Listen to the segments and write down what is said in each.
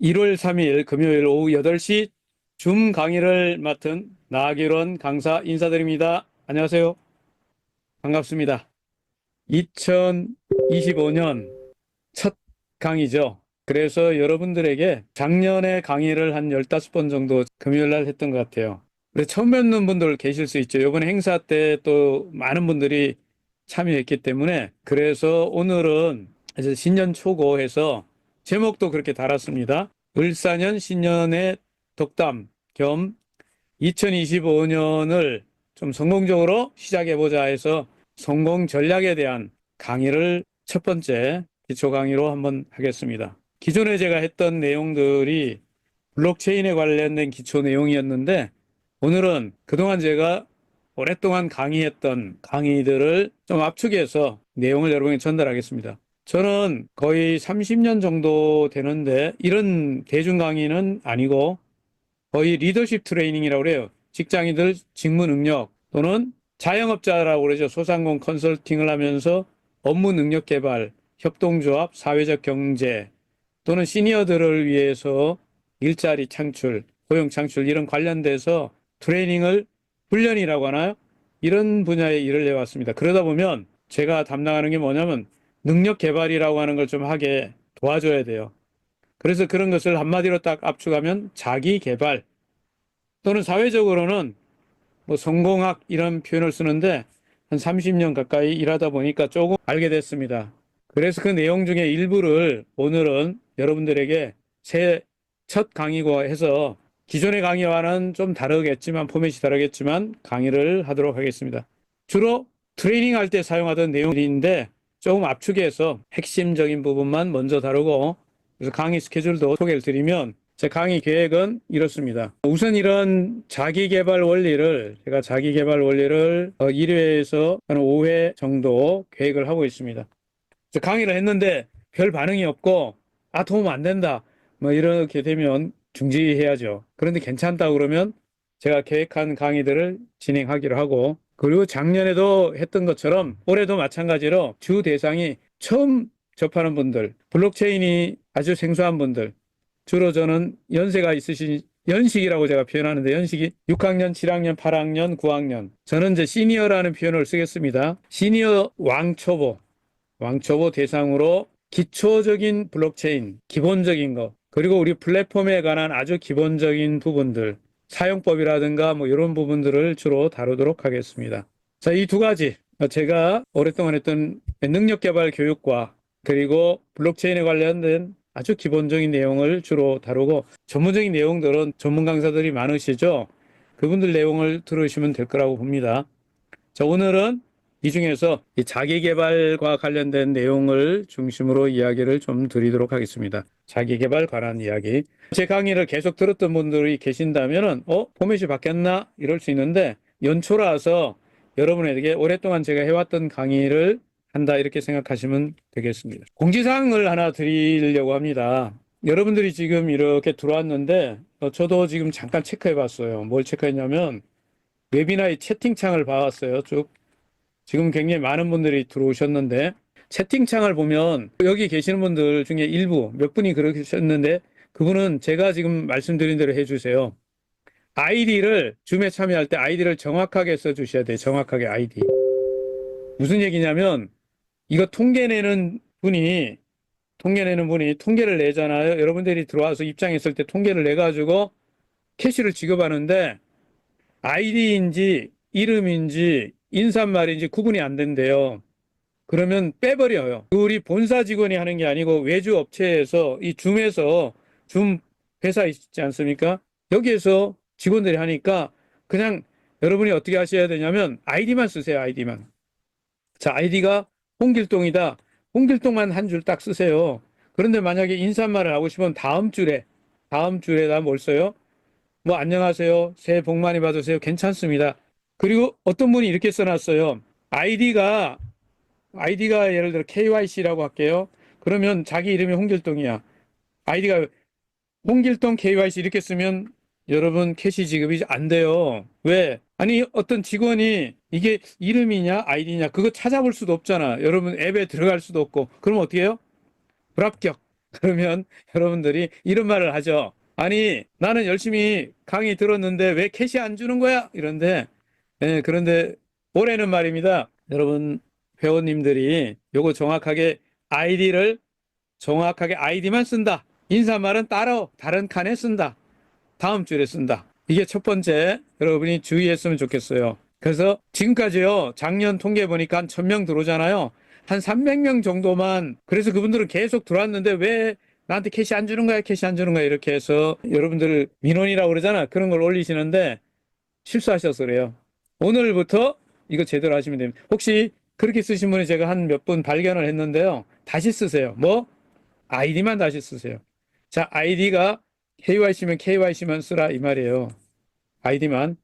1월 3일 금요일 오후 8시 줌 강의를 맡은 나기론 강사 인사드립니다. 안녕하세요. 반갑습니다. 2025년 첫 강의죠. 그래서 여러분들에게 작년에 강의를 한 15번 정도 금요일 날 했던 것 같아요. 그래서 처음 뵙는 분들 계실 수 있죠. 이번 행사 때 또 많은 분들이 참여했기 때문에 그래서 오늘은 이제 신년 초고 해서 제목도 그렇게 달았습니다. 을사년 신년의 덕담 겸 2025년을 좀 성공적으로 시작해보자 해서 성공 전략에 대한 강의를 첫 번째 기초 강의로 한번 하겠습니다. 기존에 제가 했던 내용들이 블록체인에 관련된 기초 내용이었는데 오늘은 그동안 제가 오랫동안 강의했던 강의들을 좀 압축해서 내용을 여러분에게 전달하겠습니다. 저는 거의 30년 정도 되는데 이런 대중 강의는 아니고 거의 리더십 트레이닝이라고 그래요. 직장인들 직무 능력 또는 자영업자라고 그러죠. 소상공 컨설팅을 하면서 업무 능력 개발, 협동조합, 사회적 경제 또는 시니어들을 위해서 일자리 창출, 고용 창출 이런 관련돼서 트레이닝을 훈련이라고 하나요? 이런 분야의 일을 해왔습니다. 그러다 보면 제가 담당하는 게 뭐냐면 능력 개발이라고 하는 걸 좀 하게 도와줘야 돼요. 그래서 그런 것을 한마디로 딱 압축하면 자기 개발 또는 사회적으로는 뭐 성공학 이런 표현을 쓰는데 한 30년 가까이 일하다 보니까 조금 알게 됐습니다. 그래서 그 내용 중에 일부를 오늘은 여러분들에게 새 첫 강의고 해서 기존의 강의와는 좀 다르겠지만 포맷이 다르겠지만 강의를 하도록 하겠습니다. 주로 트레이닝 할 때 사용하던 내용인데 조금 압축해서 핵심적인 부분만 먼저 다루고 그래서 강의 스케줄도 소개를 드리면 제 강의 계획은 이렇습니다. 우선 이런 자기계발 원리를 제가 자기계발 원리를 1회에서 한 5회 정도 계획을 하고 있습니다. 강의를 했는데 별 반응이 없고 도움 안 된다 뭐 이렇게 되면 중지해야죠. 그런데 괜찮다 그러면 제가 계획한 강의들을 진행하기로 하고 그리고 작년에도 했던 것처럼 올해도 마찬가지로 주 대상이 처음 접하는 분들 블록체인이 아주 생소한 분들 주로 저는 연세가 있으신 연식이라고 제가 표현하는데 연식이 6학년, 7학년, 8학년, 9학년 저는 이제 시니어라는 표현을 쓰겠습니다. 시니어 왕초보 대상으로 기초적인 블록체인, 기본적인 거, 그리고 우리 플랫폼에 관한 아주 기본적인 부분들, 사용법이라든가 뭐 이런 부분들을 주로 다루도록 하겠습니다. 자, 이 두 가지 제가 오랫동안 했던 능력개발 교육과 그리고 블록체인에 관련된 아주 기본적인 내용을 주로 다루고 전문적인 내용들은 전문 강사들이 많으시죠. 그분들 내용을 들으시면 될 거라고 봅니다. 자, 오늘은 이 중에서 이 자기계발과 관련된 내용을 중심으로 이야기를 좀 드리도록 하겠습니다. 자기계발 관한 이야기. 제 강의를 계속 들었던 분들이 계신다면은, 포맷이 바뀌었나? 이럴 수 있는데, 연초라서 여러분에게 오랫동안 제가 해왔던 강의를 한다, 이렇게 생각하시면 되겠습니다. 공지사항을 하나 드리려고 합니다. 여러분들이 지금 이렇게 들어왔는데, 저도 지금 잠깐 체크해 봤어요. 뭘 체크했냐면, 웨비나의 채팅창을 봐왔어요. 쭉. 지금 굉장히 많은 분들이 들어오셨는데, 채팅창을 보면 여기 계시는 분들 중에 일부, 몇 분이 그러셨는데, 그분은 제가 지금 말씀드린 대로 해주세요. 아이디를, 줌에 참여할 때 아이디를 정확하게 써주셔야 돼요. 정확하게 아이디. 무슨 얘기냐면, 이거 통계내는 분이 통계를 내잖아요. 여러분들이 들어와서 입장했을 때 통계를 내가지고 캐시를 지급하는데, 아이디인지 이름인지 인사말인지 구분이 안 된대요. 그러면 빼버려요. 우리 본사 직원이 하는 게 아니고 외주 업체에서 이 줌에서 줌 회사 있지 않습니까? 여기에서 직원들이 하니까 그냥 여러분이 어떻게 하셔야 되냐면 아이디만 쓰세요. 아이디만. 자, 아이디가 홍길동이다. 홍길동만 한 줄 딱 쓰세요. 그런데 만약에 인사말을 하고 싶으면 다음 줄에다 뭘 써요? 뭐 안녕하세요. 새해 복 많이 받으세요. 괜찮습니다. 그리고 어떤 분이 이렇게 써놨어요. 아이디가 예를 들어 KYC라고 할게요. 그러면 자기 이름이 홍길동이야. 아이디가 홍길동 KYC 이렇게 쓰면 여러분 캐시 지급이 안 돼요. 왜? 아니 어떤 직원이 이게 이름이냐 아이디냐 그거 찾아볼 수도 없잖아. 여러분 앱에 들어갈 수도 없고. 그럼 어떻게 해요? 불합격. 그러면 여러분들이 이런 말을 하죠. 아니, 나는 열심히 강의 들었는데 왜 캐시 안 주는 거야? 이런데, 예, 그런데 올해는 말입니다. 여러분 회원님들이 요거 정확하게 아이디만 쓴다. 인사말은 따로 다른 칸에 쓴다. 다음 줄에 쓴다. 이게 첫 번째 여러분이 주의했으면 좋겠어요. 그래서 지금까지요, 작년 통계 보니까 한 1000명 들어오잖아요. 한 300명 정도만, 그래서 그분들은 계속 들어왔는데 왜 나한테 캐시 안 주는 거야, 캐시 안 주는 거야, 이렇게 해서 여러분들 민원이라고 그러잖아. 그런 걸 올리시는데 실수하셔서 그래요. 오늘부터 이거 제대로 하시면 됩니다. 혹시 그렇게 쓰신 분이 제가 한 몇 분 발견을 했는데요. 다시 쓰세요. 뭐? 아이디만 다시 쓰세요. 자, 아이디가 KYC면 KYC만 쓰라 이 말이에요. 아이디만.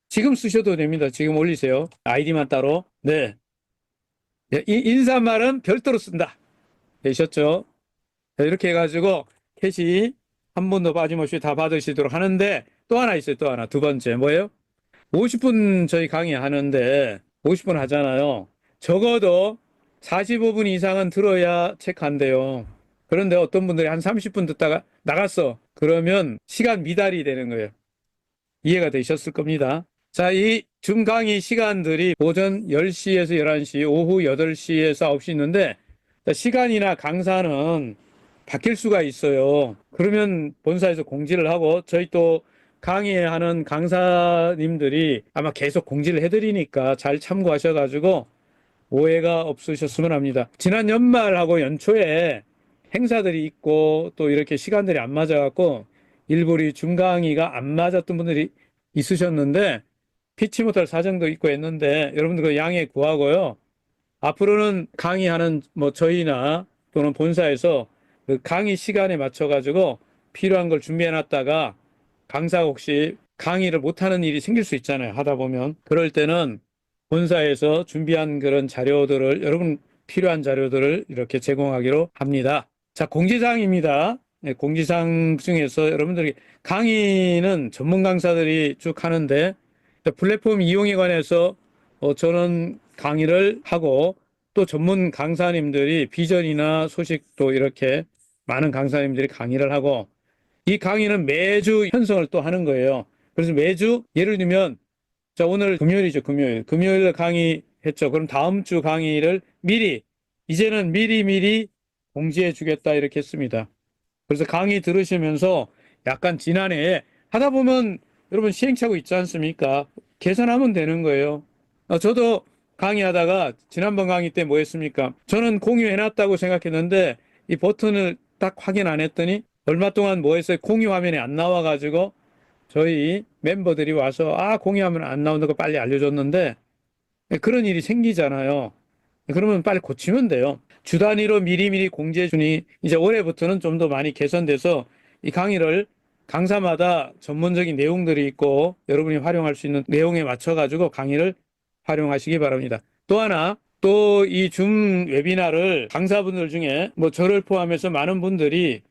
지금 쓰셔도 됩니다. 지금 올리세요. 아이디만 따로. 네. 인사말은 별도로 쓴다. 되셨죠? 자, 이렇게 해가지고 캐시 한 번도 빠짐없이 다 받으시도록 하는데 또 하나 있어요. 또 하나. 두 번째. 뭐예요? 50분 저희 강의하는데 50분 하잖아요. 적어도 45분 이상은 들어야 체크한대요. 그런데 어떤 분들이 한 30분 듣다가 나갔어. 그러면 시간 미달이 되는 거예요. 이해가 되셨을 겁니다. 자, 이 줌 강의 시간들이 오전 10시에서 11시, 오후 8시에서 9시 있는데 시간이나 강사는 바뀔 수가 있어요. 그러면 본사에서 공지를 하고 저희 또 강의하는 강사님들이 아마 계속 공지를 해드리니까 잘 참고하셔가지고 오해가 없으셨으면 합니다. 지난 연말하고 연초에 행사들이 있고 또 이렇게 시간들이 안 맞아갖고 일부러 줌 강의가 안 맞았던 분들이 있으셨는데 피치 못할 사정도 있고 했는데 여러분들 그 양해 구하고요. 앞으로는 강의하는 뭐 저희나 또는 본사에서 그 강의 시간에 맞춰가지고 필요한 걸 준비해 놨다가 강사가 혹시 강의를 못하는 일이 생길 수 있잖아요. 하다 보면. 그럴 때는 본사에서 준비한 그런 자료들을 여러분 필요한 자료들을 이렇게 제공하기로 합니다. 자, 공지사항입니다. 네, 공지사항 중에서 여러분들이 강의는 전문 강사들이 쭉 하는데 플랫폼 이용에 관해서 저는 강의를 하고 또 전문 강사님들이 비전이나 소식도 이렇게 많은 강사님들이 강의를 하고 이 강의는 매주 편성을 또 하는 거예요. 그래서 매주 예를 들면 자 오늘 금요일이죠. 금요일 강의했죠. 그럼 다음 주 강의를 이제는 미리 공지해 주겠다 이렇게 했습니다. 그래서 강의 들으시면서 약간 지난해에 하다 보면 여러분 시행착오 있지 않습니까? 개선하면 되는 거예요. 저도 강의하다가 지난번 강의 때 뭐 했습니까? 저는 공유해놨다고 생각했는데 이 버튼을 딱 확인 안 했더니 얼마 동안 뭐 했어요? 공유 화면에 안 나와가지고 저희 멤버들이 와서 공유하면 안 나온다고 빨리 알려줬는데 그런 일이 생기잖아요. 그러면 빨리 고치면 돼요. 주 단위로 미리미리 공지해 주니 이제 올해부터는 좀 더 많이 개선돼서 이 강의를 강사마다 전문적인 내용들이 있고 여러분이 활용할 수 있는 내용에 맞춰 가지고 강의를 활용하시기 바랍니다. 또 하나 또 이 줌 웨비나를 강사분들 중에 뭐 저를 포함해서 많은 분들이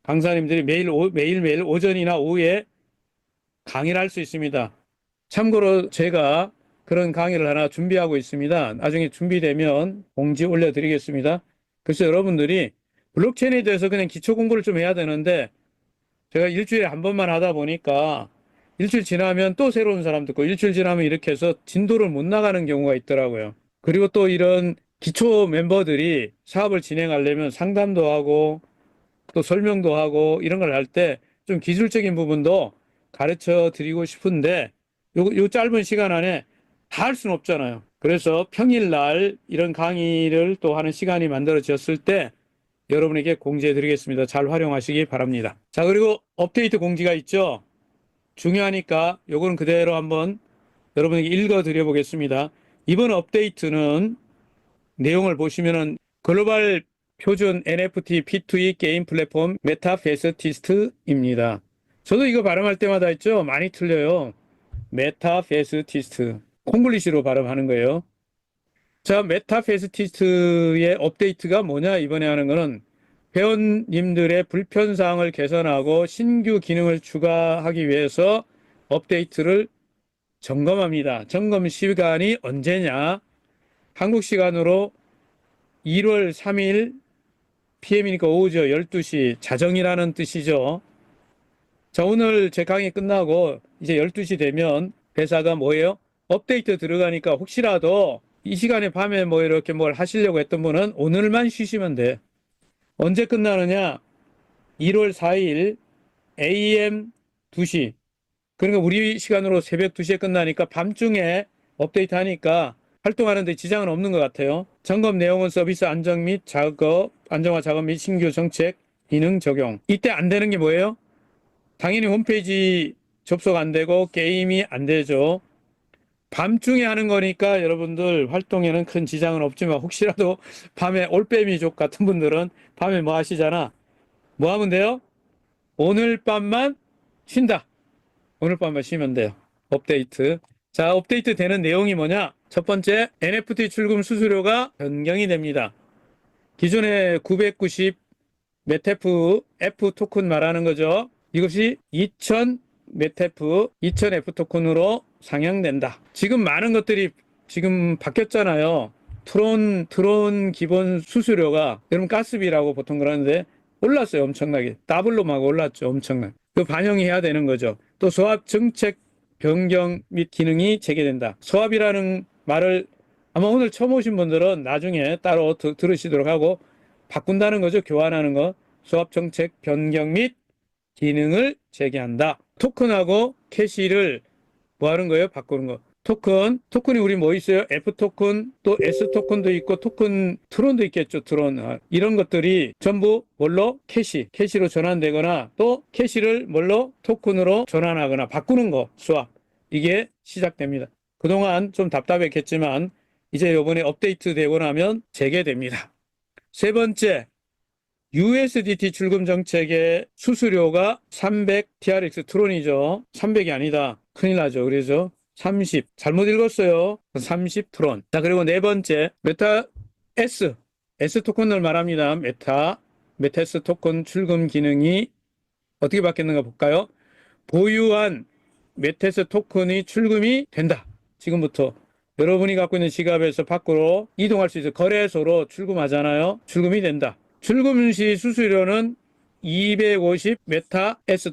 강사님들이 매일매일 오전이나 오후에 강의를 할 수 있습니다. 참고로 제가 그런 강의를 하나 준비하고 있습니다. 나중에 준비되면 공지 올려드리겠습니다. 그래서 여러분들이 블록체인에 대해서 그냥 기초 공부를 좀 해야 되는데 제가 일주일에 한 번만 하다 보니까 일주일 지나면 또 새로운 사람 듣고 일주일 지나면 이렇게 해서 진도를 못 나가는 경우가 있더라고요. 그리고 또 이런 기초 member들이 사업을 진행하려면 상담도 하고 또 설명도 하고 이런 걸 할 때 좀 기술적인 부분도 가르쳐 드리고 싶은데 요 짧은 시간 안에 다 할 수는 없잖아요. 그래서 평일날 이런 강의를 또 하는 시간이 만들어졌을 때 여러분에게 공지해 드리겠습니다. 잘 활용하시기 바랍니다. 자, 그리고 업데이트 공지가 있죠. 중요하니까 요거는 그대로 한번 여러분에게 읽어 드려 보겠습니다. 이번 업데이트는 내용을 보시면은 글로벌 표준 NFT P2E 게임 플랫폼 메타페스티스트입니다. 저도 이거 발음할 때마다 있죠. 많이 틀려요. 메타페스티스트. 콩글리시로 발음하는 거예요. 자, 메타페스티스트의 업데이트가 뭐냐? 이번에 하는 거는 회원님들의 불편사항을 개선하고 신규 기능을 추가하기 위해서 업데이트를 점검합니다. 점검 시간이 언제냐? 한국 시간으로 1월 3일 PM이니까 오후죠. 12시. 자정이라는 뜻이죠. 자, 오늘 제 강의 끝나고 이제 12시 되면 회사가 뭐예요? 업데이트 들어가니까 혹시라도 이 시간에 밤에 뭐 이렇게 뭘 하시려고 했던 분은 오늘만 쉬시면 돼. 언제 끝나느냐? 1월 4일 AM 2시. 그러니까 우리 시간으로 새벽 2시에 끝나니까 밤중에 업데이트 하니까 활동하는데 지장은 없는 것 같아요. 점검 내용은 서비스 안정 및 작업, 안정화 작업 및 신규 정책, 기능 적용. 이때 안 되는 게 뭐예요? 당연히 홈페이지 접속 안 되고 게임이 안 되죠. 밤중에 하는 거니까 여러분들 활동에는 큰 지장은 없지만 혹시라도 밤에 올빼미족 같은 분들은 밤에 뭐 하시잖아. 뭐 하면 돼요? 오늘 밤만 쉰다. 오늘 밤만 쉬면 돼요. 업데이트. 자, 업데이트 되는 내용이 뭐냐? 첫 번째, NFT 출금 수수료가 변경이 됩니다. 기존에 990 메테프 F 토큰 말하는 거죠. 이것이 2000 메테프, 2000 F 토큰으로 상향된다. 지금 많은 것들이 지금 바뀌었잖아요. 트론 기본 수수료가 여러분 가스비라고 보통 그러는데 올랐어요. 엄청나게. 더블로 막 올랐죠. 엄청나게. 그 반영해야 되는 거죠. 또 소합 정책 변경 및 기능이 재개된다. 소합이라는 말을 아마 오늘 처음 오신 분들은 나중에 따로 들으시도록 하고 바꾼다는 거죠. 교환하는 거. 소합 정책 변경 및 기능을 재개한다. 토큰하고 캐시를 뭐 하는 거예요? 바꾸는 거. 토큰이 우리 뭐 있어요? F 토큰, 또 S 토큰도 있고, 토큰, 트론도 있겠죠, 트론. 이런 것들이 전부 뭘로? 캐시로 전환되거나, 또 캐시를 뭘로? 토큰으로 전환하거나, 바꾸는 거, 수합. 이게 시작됩니다. 그동안 좀 답답했겠지만, 이제 요번에 업데이트 되고 나면 재개됩니다. 세 번째, USDT 출금 정책의 수수료가 300 TRX 트론이죠. 300이 아니다. 큰일 나죠. 그래서 30. 잘못 읽었어요. 30 트론. 자, 그리고 네 번째, 메타 S 토큰을 말합니다. 메타S 토큰 출금 기능이 어떻게 바뀌는가 볼까요? 보유한 메테스 토큰이 출금이 된다. 지금부터. 여러분이 갖고 있는 지갑에서 밖으로 이동할 수 있어요. 거래소로 출금하잖아요. 출금이 된다. 출금 시 수수료는 250 메테스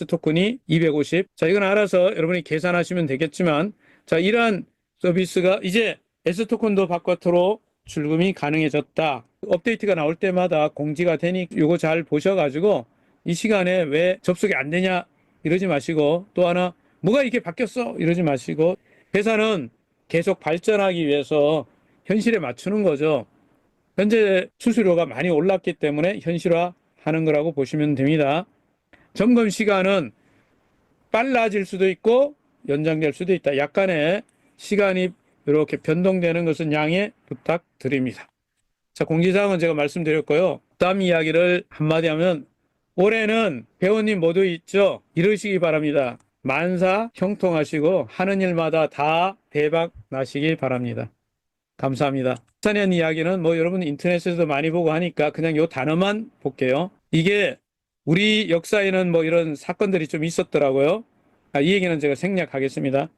토큰이 250. 자, 이건 알아서 여러분이 계산하시면 되겠지만, 자, 이러한 서비스가 이제 S 토큰도 바깥으로 출금이 가능해졌다. 업데이트가 나올 때마다 공지가 되니 이거 잘 보셔가지고 이 시간에 왜 접속이 안 되냐 이러지 마시고, 또 하나 뭐가 이렇게 바뀌었어 이러지 마시고, 회사는 계속 발전하기 위해서 현실에 맞추는 거죠. 현재 수수료가 많이 올랐기 때문에 현실화하는 거라고 보시면 됩니다. 점검 시간은 빨라질 수도 있고 연장될 수도 있다. 약간의 시간이 이렇게 변동되는 것은 양해 부탁드립니다. 자, 공지사항은 제가 말씀드렸고요. 다음 이야기를 한마디 하면, 올해는 회원님 모두 있죠? 이러시기 바랍니다. 만사 형통하시고 하는 일마다 다 대박 나시길 바랍니다. 감사합니다. 4년 이야기는 뭐 여러분 인터넷에서도 많이 보고 하니까 그냥 요 단어만 볼게요. 이게 우리 역사에는 뭐 이런 사건들이 좀 있었더라고요. 이 얘기는 제가 생략하겠습니다.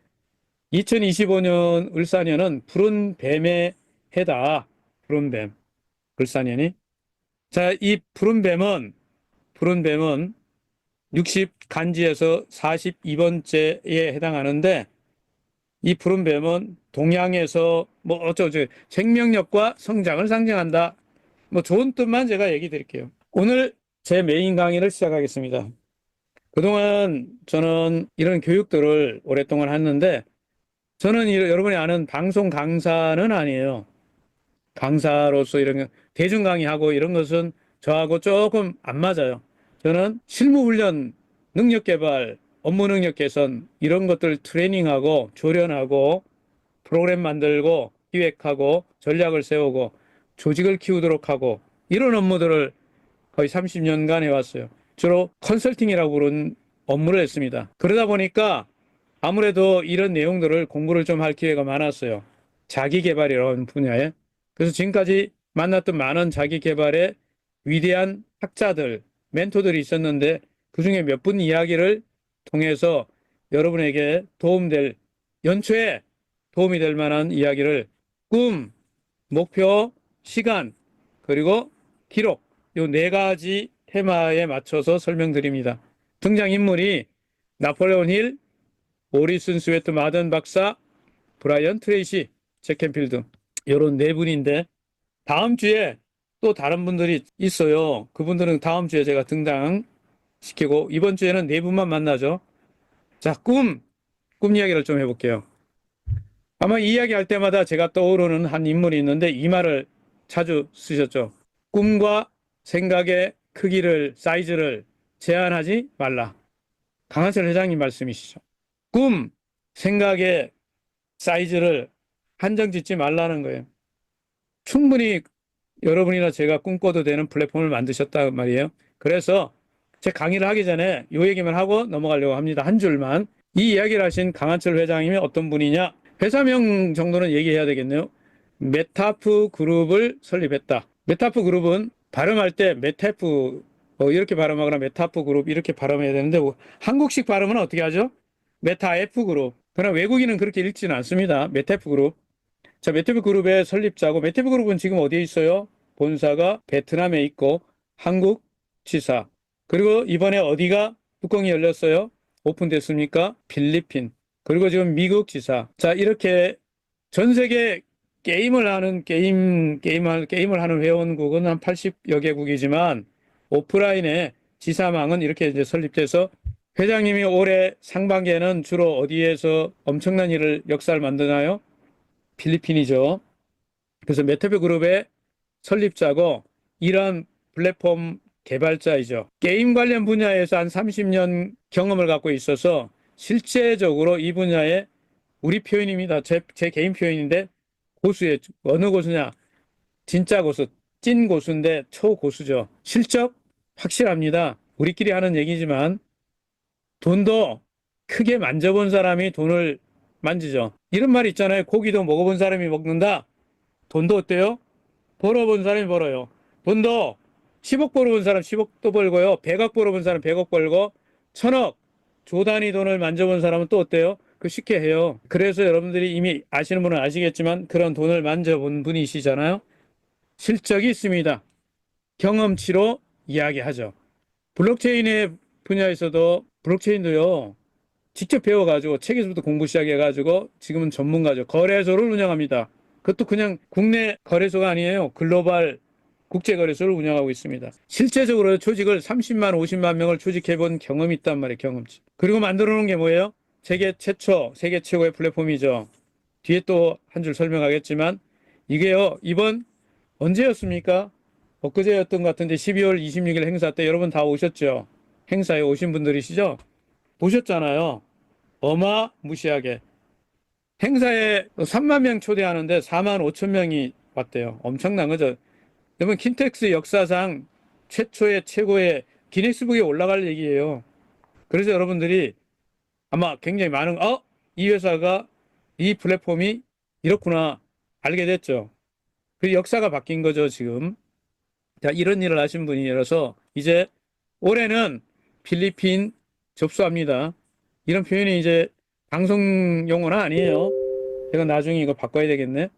2025년 을사년은 푸른 뱀의 해다. 푸른 뱀. 을사년이. 자, 이 푸른 뱀은 60 간지에서 42번째에 해당하는데, 이 푸른 뱀은 동양에서 뭐 어쩌고 생명력과 성장을 상징한다. 뭐 좋은 뜻만 제가 얘기 드릴게요. 오늘 제 메인 강의를 시작하겠습니다. 그동안 저는 이런 교육들을 오랫동안 했는데, 저는 여러분이 아는 방송 강사는 아니에요. 강사로서 이런 대중 강의하고 이런 것은 저하고 조금 안 맞아요. 저는 실무훈련, 능력개발, 업무 능력 개선 이런 것들 트레이닝하고 조련하고 프로그램 만들고 기획하고 전략을 세우고 조직을 키우도록 하고 이런 업무들을 거의 30년간 해왔어요. 주로 컨설팅이라고 부르는 업무를 했습니다. 그러다 보니까 아무래도 이런 내용들을 공부를 좀 할 기회가 많았어요. 자기개발이라는 분야에. 그래서 지금까지 만났던 많은 자기개발의 위대한 학자들, 멘토들이 있었는데 그중에 몇 분 이야기를 통해서 여러분에게 연초에 도움이 될 만한 이야기를 꿈, 목표, 시간, 그리고 기록, 요 네 가지 테마에 맞춰서 설명드립니다. 등장인물이 나폴레온 힐, 오리슨 스웨트 마든 박사, 브라이언 트레이시, 잭 캔필드 요런 네 분인데 다음 주에 또 다른 분들이 있어요. 그분들은 다음 주에 제가 등장시키고 이번 주에는 네 분만 만나죠. 자, 꿈 이야기를 좀 해볼게요. 아마 이 이야기 할 때마다 제가 떠오르는 한 인물이 있는데 이 말을 자주 쓰셨죠. 꿈과 생각의 크기를, 사이즈를 제한하지 말라. 강한철 회장님 말씀이시죠. 꿈, 생각의 사이즈를 한정 짓지 말라는 거예요. 충분히 여러분이나 제가 꿈꿔도 되는 플랫폼을 만드셨단 말이에요. 그래서 제 강의를 하기 전에 이 얘기만 하고 넘어가려고 합니다. 한 줄만. 이 이야기를 하신 강한철 회장님이 어떤 분이냐? 회사명 정도는 얘기해야 되겠네요. 메타프 그룹을 설립했다. 메타프 그룹은 발음할 때 메타프 이렇게 발음하거나 메타프 그룹 이렇게 발음해야 되는데 한국식 발음은 어떻게 하죠? 메타F 그룹. 그러나 외국인은 그렇게 읽지는 않습니다. 메타프 그룹. 자, 메테브 그룹의 설립자고 메테브 그룹은 지금 어디에 있어요? 본사가 베트남에 있고 한국 지사. 그리고 이번에 어디가 뚜껑이 열렸어요? 오픈됐습니까? 필리핀. 그리고 지금 미국 지사. 자, 이렇게 전 세계 게임을 하는 게임을 하는 회원국은 한 80여 개국이지만 오프라인에 지사망은 이렇게 이제 설립돼서 회장님이 올해 상반기에는 주로 어디에서 엄청난 일을 역사를 만드나요? 필리핀이죠. 그래서 메타뷰 그룹의 설립자고 이런 플랫폼 개발자이죠. 게임 관련 분야에서 한 30년 경험을 갖고 있어서 실제적으로 이 분야에 우리 표현입니다. 제 개인 표현인데 고수의 어느 고수냐? 진짜 고수, 찐 고수인데 초고수죠. 실적 확실합니다. 우리끼리 하는 얘기지만 돈도 크게 만져본 사람이 돈을 만지죠. 이런 말 있잖아요. 고기도 먹어본 사람이 먹는다. 돈도 어때요? 벌어본 사람이 벌어요. 돈도 10억 벌어본 사람 10억도 벌고요. 100억 벌어본 사람 100억 벌고 1000억 조 단위 돈을 만져본 사람은 또 어때요? 그 쉽게 해요. 그래서 여러분들이 이미 아시는 분은 아시겠지만 그런 돈을 만져본 분이시잖아요. 실적이 있습니다. 경험치로 이야기하죠. 블록체인의 분야에서도 블록체인도요. 직접 배워가지고 책에서부터 공부 시작해가지고 지금은 전문가죠. 거래소를 운영합니다. 그것도 그냥 국내 거래소가 아니에요. 글로벌 국제거래소를 운영하고 있습니다. 실제적으로 조직을 30만, 50만 명을 조직해본 경험이 있단 말이에요. 경험치. 그리고 만들어 놓은 게 뭐예요? 세계 최초, 세계 최고의 플랫폼이죠. 뒤에 또 한 줄 설명하겠지만 이게요. 이번 언제였습니까? 엊그제였던 것 같은데 12월 26일 행사 때 여러분 다 오셨죠? 행사에 오신 분들이시죠? 보셨잖아요. 어마무시하게. 행사에 3만 명 초대하는데 4만 5천 명이 왔대요. 엄청난 거죠. 여러분, 킨텍스 역사상 최초의 최고의 기네스북에 올라갈 얘기예요. 그래서 여러분들이 아마 굉장히 이 회사가, 이 플랫폼이 이렇구나 알게 됐죠. 그 역사가 바뀐 거죠, 지금. 자, 이런 일을 하신 분이라서 이제 올해는 필리핀 접수합니다. 이런 표현이 이제 방송 용어는 아니에요. 제가 나중에 이거 바꿔야 되겠네.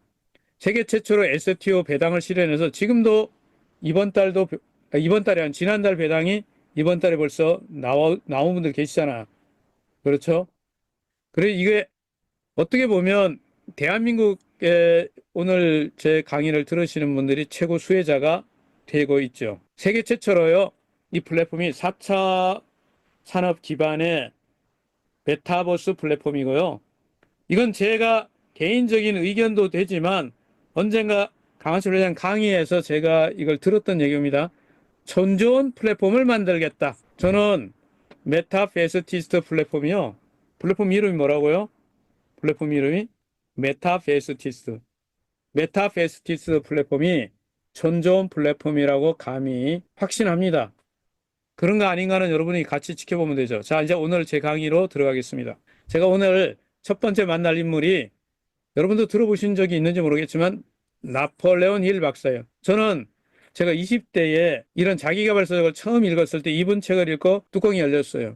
세계 최초로 STO 배당을 실현해서 지금도 이번 달이 아니라 지난달 배당이 이번 달에 벌써 나온 분들 계시잖아. 그렇죠? 그래, 이게 어떻게 보면 대한민국에 오늘 제 강의를 들으시는 분들이 최고 수혜자가 되고 있죠. 세계 최초로요. 이 플랫폼이 4차 산업 기반의 메타버스 플랫폼이고요. 이건 제가 개인적인 의견도 되지만 언젠가 강한철 회장 강의에서 제가 이걸 들었던 얘기입니다. 전 좋은 플랫폼을 만들겠다. 저는 메타페스티스트 플랫폼이요. 플랫폼 이름이 뭐라고요? 플랫폼 이름이 메타페스티스트. 메타페스티스트 플랫폼이 전 좋은 플랫폼이라고 감히 확신합니다. 그런가 아닌가는 여러분이 같이 지켜보면 되죠. 자, 이제 오늘 제 강의로 들어가겠습니다. 제가 오늘 첫 번째 만날 인물이 여러분도 들어보신 적이 있는지 모르겠지만 나폴레온 힐 박사예요. 저는 제가 20대에 이런 자기계발서적을 처음 읽었을 때 이분 책을 읽고 뚜껑이 열렸어요.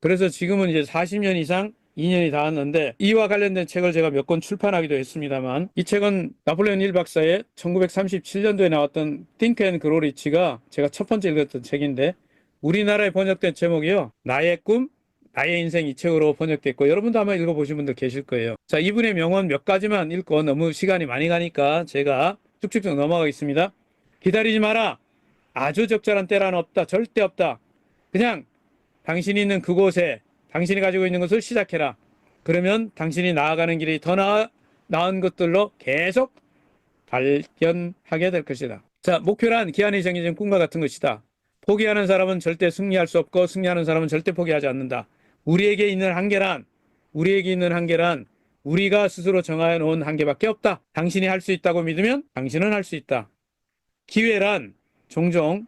그래서 지금은 이제 40년 이상 2년이 닿았는데 이와 관련된 책을 제가 몇 권 출판하기도 했습니다만 이 책은 나폴레옹 힐 박사의 1937년도에 나왔던 Think and Grow Rich가 제가 첫 번째 읽었던 책인데 우리나라에 번역된 제목이요. 나의 꿈, 나의 인생 이 책으로 번역됐고 여러분도 아마 읽어보신 분들 계실 거예요. 자, 이분의 명언 몇 가지만 읽고 너무 시간이 많이 가니까 제가 쭉쭉쭉 넘어가겠습니다. 기다리지 마라. 아주 적절한 때란 없다. 절대 없다. 그냥 당신이 있는 그곳에 당신이 가지고 있는 것을 시작해라. 그러면 당신이 나아가는 길이 더 나은 것들로 계속 발견하게 될 것이다. 자, 목표란 기한이 정해진 꿈과 같은 것이다. 포기하는 사람은 절대 승리할 수 없고 승리하는 사람은 절대 포기하지 않는다. 우리에게 있는 한계란 우리가 스스로 정해 놓은 한계밖에 없다. 당신이 할 수 있다고 믿으면 당신은 할 수 있다. 기회란 종종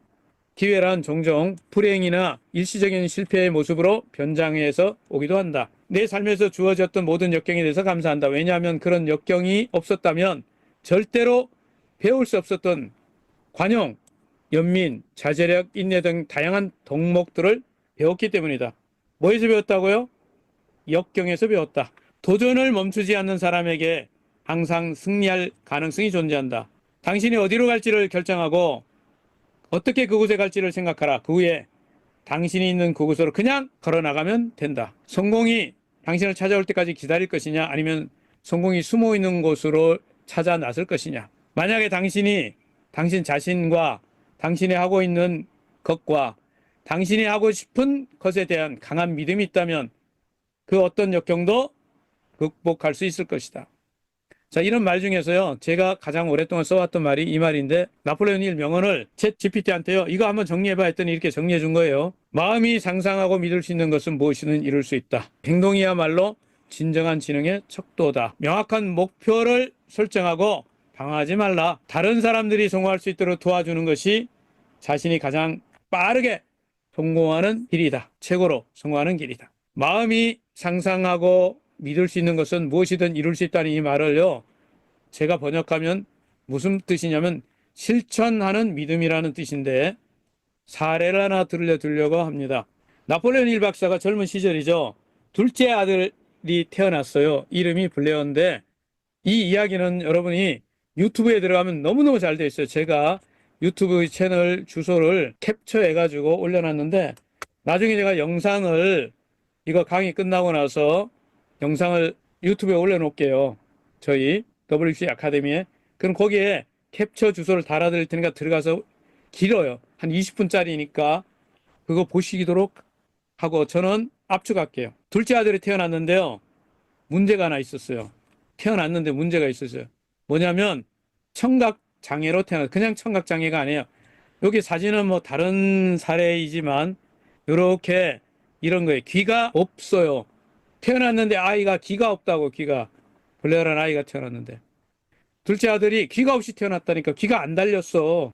불행이나 일시적인 실패의 모습으로 변장해서 오기도 한다. 내 삶에서 주어졌던 모든 역경에 대해서 감사한다. 왜냐하면 그런 역경이 없었다면 절대로 배울 수 없었던 관용, 연민, 자제력, 인내 등 다양한 덕목들을 배웠기 때문이다. 뭐에서 배웠다고요? 역경에서 배웠다. 도전을 멈추지 않는 사람에게 항상 승리할 가능성이 존재한다. 당신이 어디로 갈지를 결정하고 어떻게 그곳에 갈지를 생각하라. 그 후에 당신이 있는 그곳으로 그냥 걸어나가면 된다. 성공이 당신을 찾아올 때까지 기다릴 것이냐 아니면 성공이 숨어 있는 곳으로 찾아 나설 것이냐. 만약에 당신 자신과 당신이 하고 있는 것과 당신이 하고 싶은 것에 대한 강한 믿음이 있다면 그 어떤 역경도 극복할 수 있을 것이다. 자, 이런 말 중에서요, 제가 가장 오랫동안 써왔던 말이 이 말인데, 나폴레옹 힐 명언을 챗 GPT한테요, 이거 한번 정리해봐 했더니 이렇게 정리해 준 거예요. 마음이 상상하고 믿을 수 있는 것은 무엇이든 이룰 수 있다. 행동이야말로 진정한 지능의 척도다. 명확한 목표를 설정하고 방황하지 말라. 다른 사람들이 성공할 수 있도록 도와주는 것이 자신이 가장 빠르게 성공하는 길이다. 최고로 성공하는 길이다. 마음이 상상하고 믿을 수 있는 것은 무엇이든 이룰 수 있다는 이 말을요, 제가 번역하면 무슨 뜻이냐면 실천하는 믿음이라는 뜻인데 사례를 하나 들려드리려고 합니다. 나폴레옹 힐 박사가 젊은 시절이죠. 둘째 아들이 태어났어요. 이름이 블레어인데 이 이야기는 여러분이 유튜브에 들어가면 너무너무 잘 돼 있어요. 제가 유튜브 채널 주소를 캡처해가지고 올려놨는데 나중에 제가 영상을 이거 강의 끝나고 나서 영상을 유튜브에 올려놓을게요. 저희 WC 아카데미에. 그럼 거기에 캡처 주소를 달아드릴 테니까 들어가서 길어요. 한 20분짜리니까 그거 보시도록 하고 저는 압축할게요. 둘째 아들이 태어났는데요. 문제가 하나 있었어요. 태어났는데 문제가 있었어요. 뭐냐면 청각장애로 태어났어요. 그냥 청각장애가 아니에요. 여기 사진은 뭐 다른 사례이지만 이렇게 이런 거예요. 귀가 없어요. 태어났는데 아이가 귀가 없다고. 블레어라는 아이가 태어났는데 둘째 아들이 귀가 없이 태어났다니까. 귀가 안 달렸어.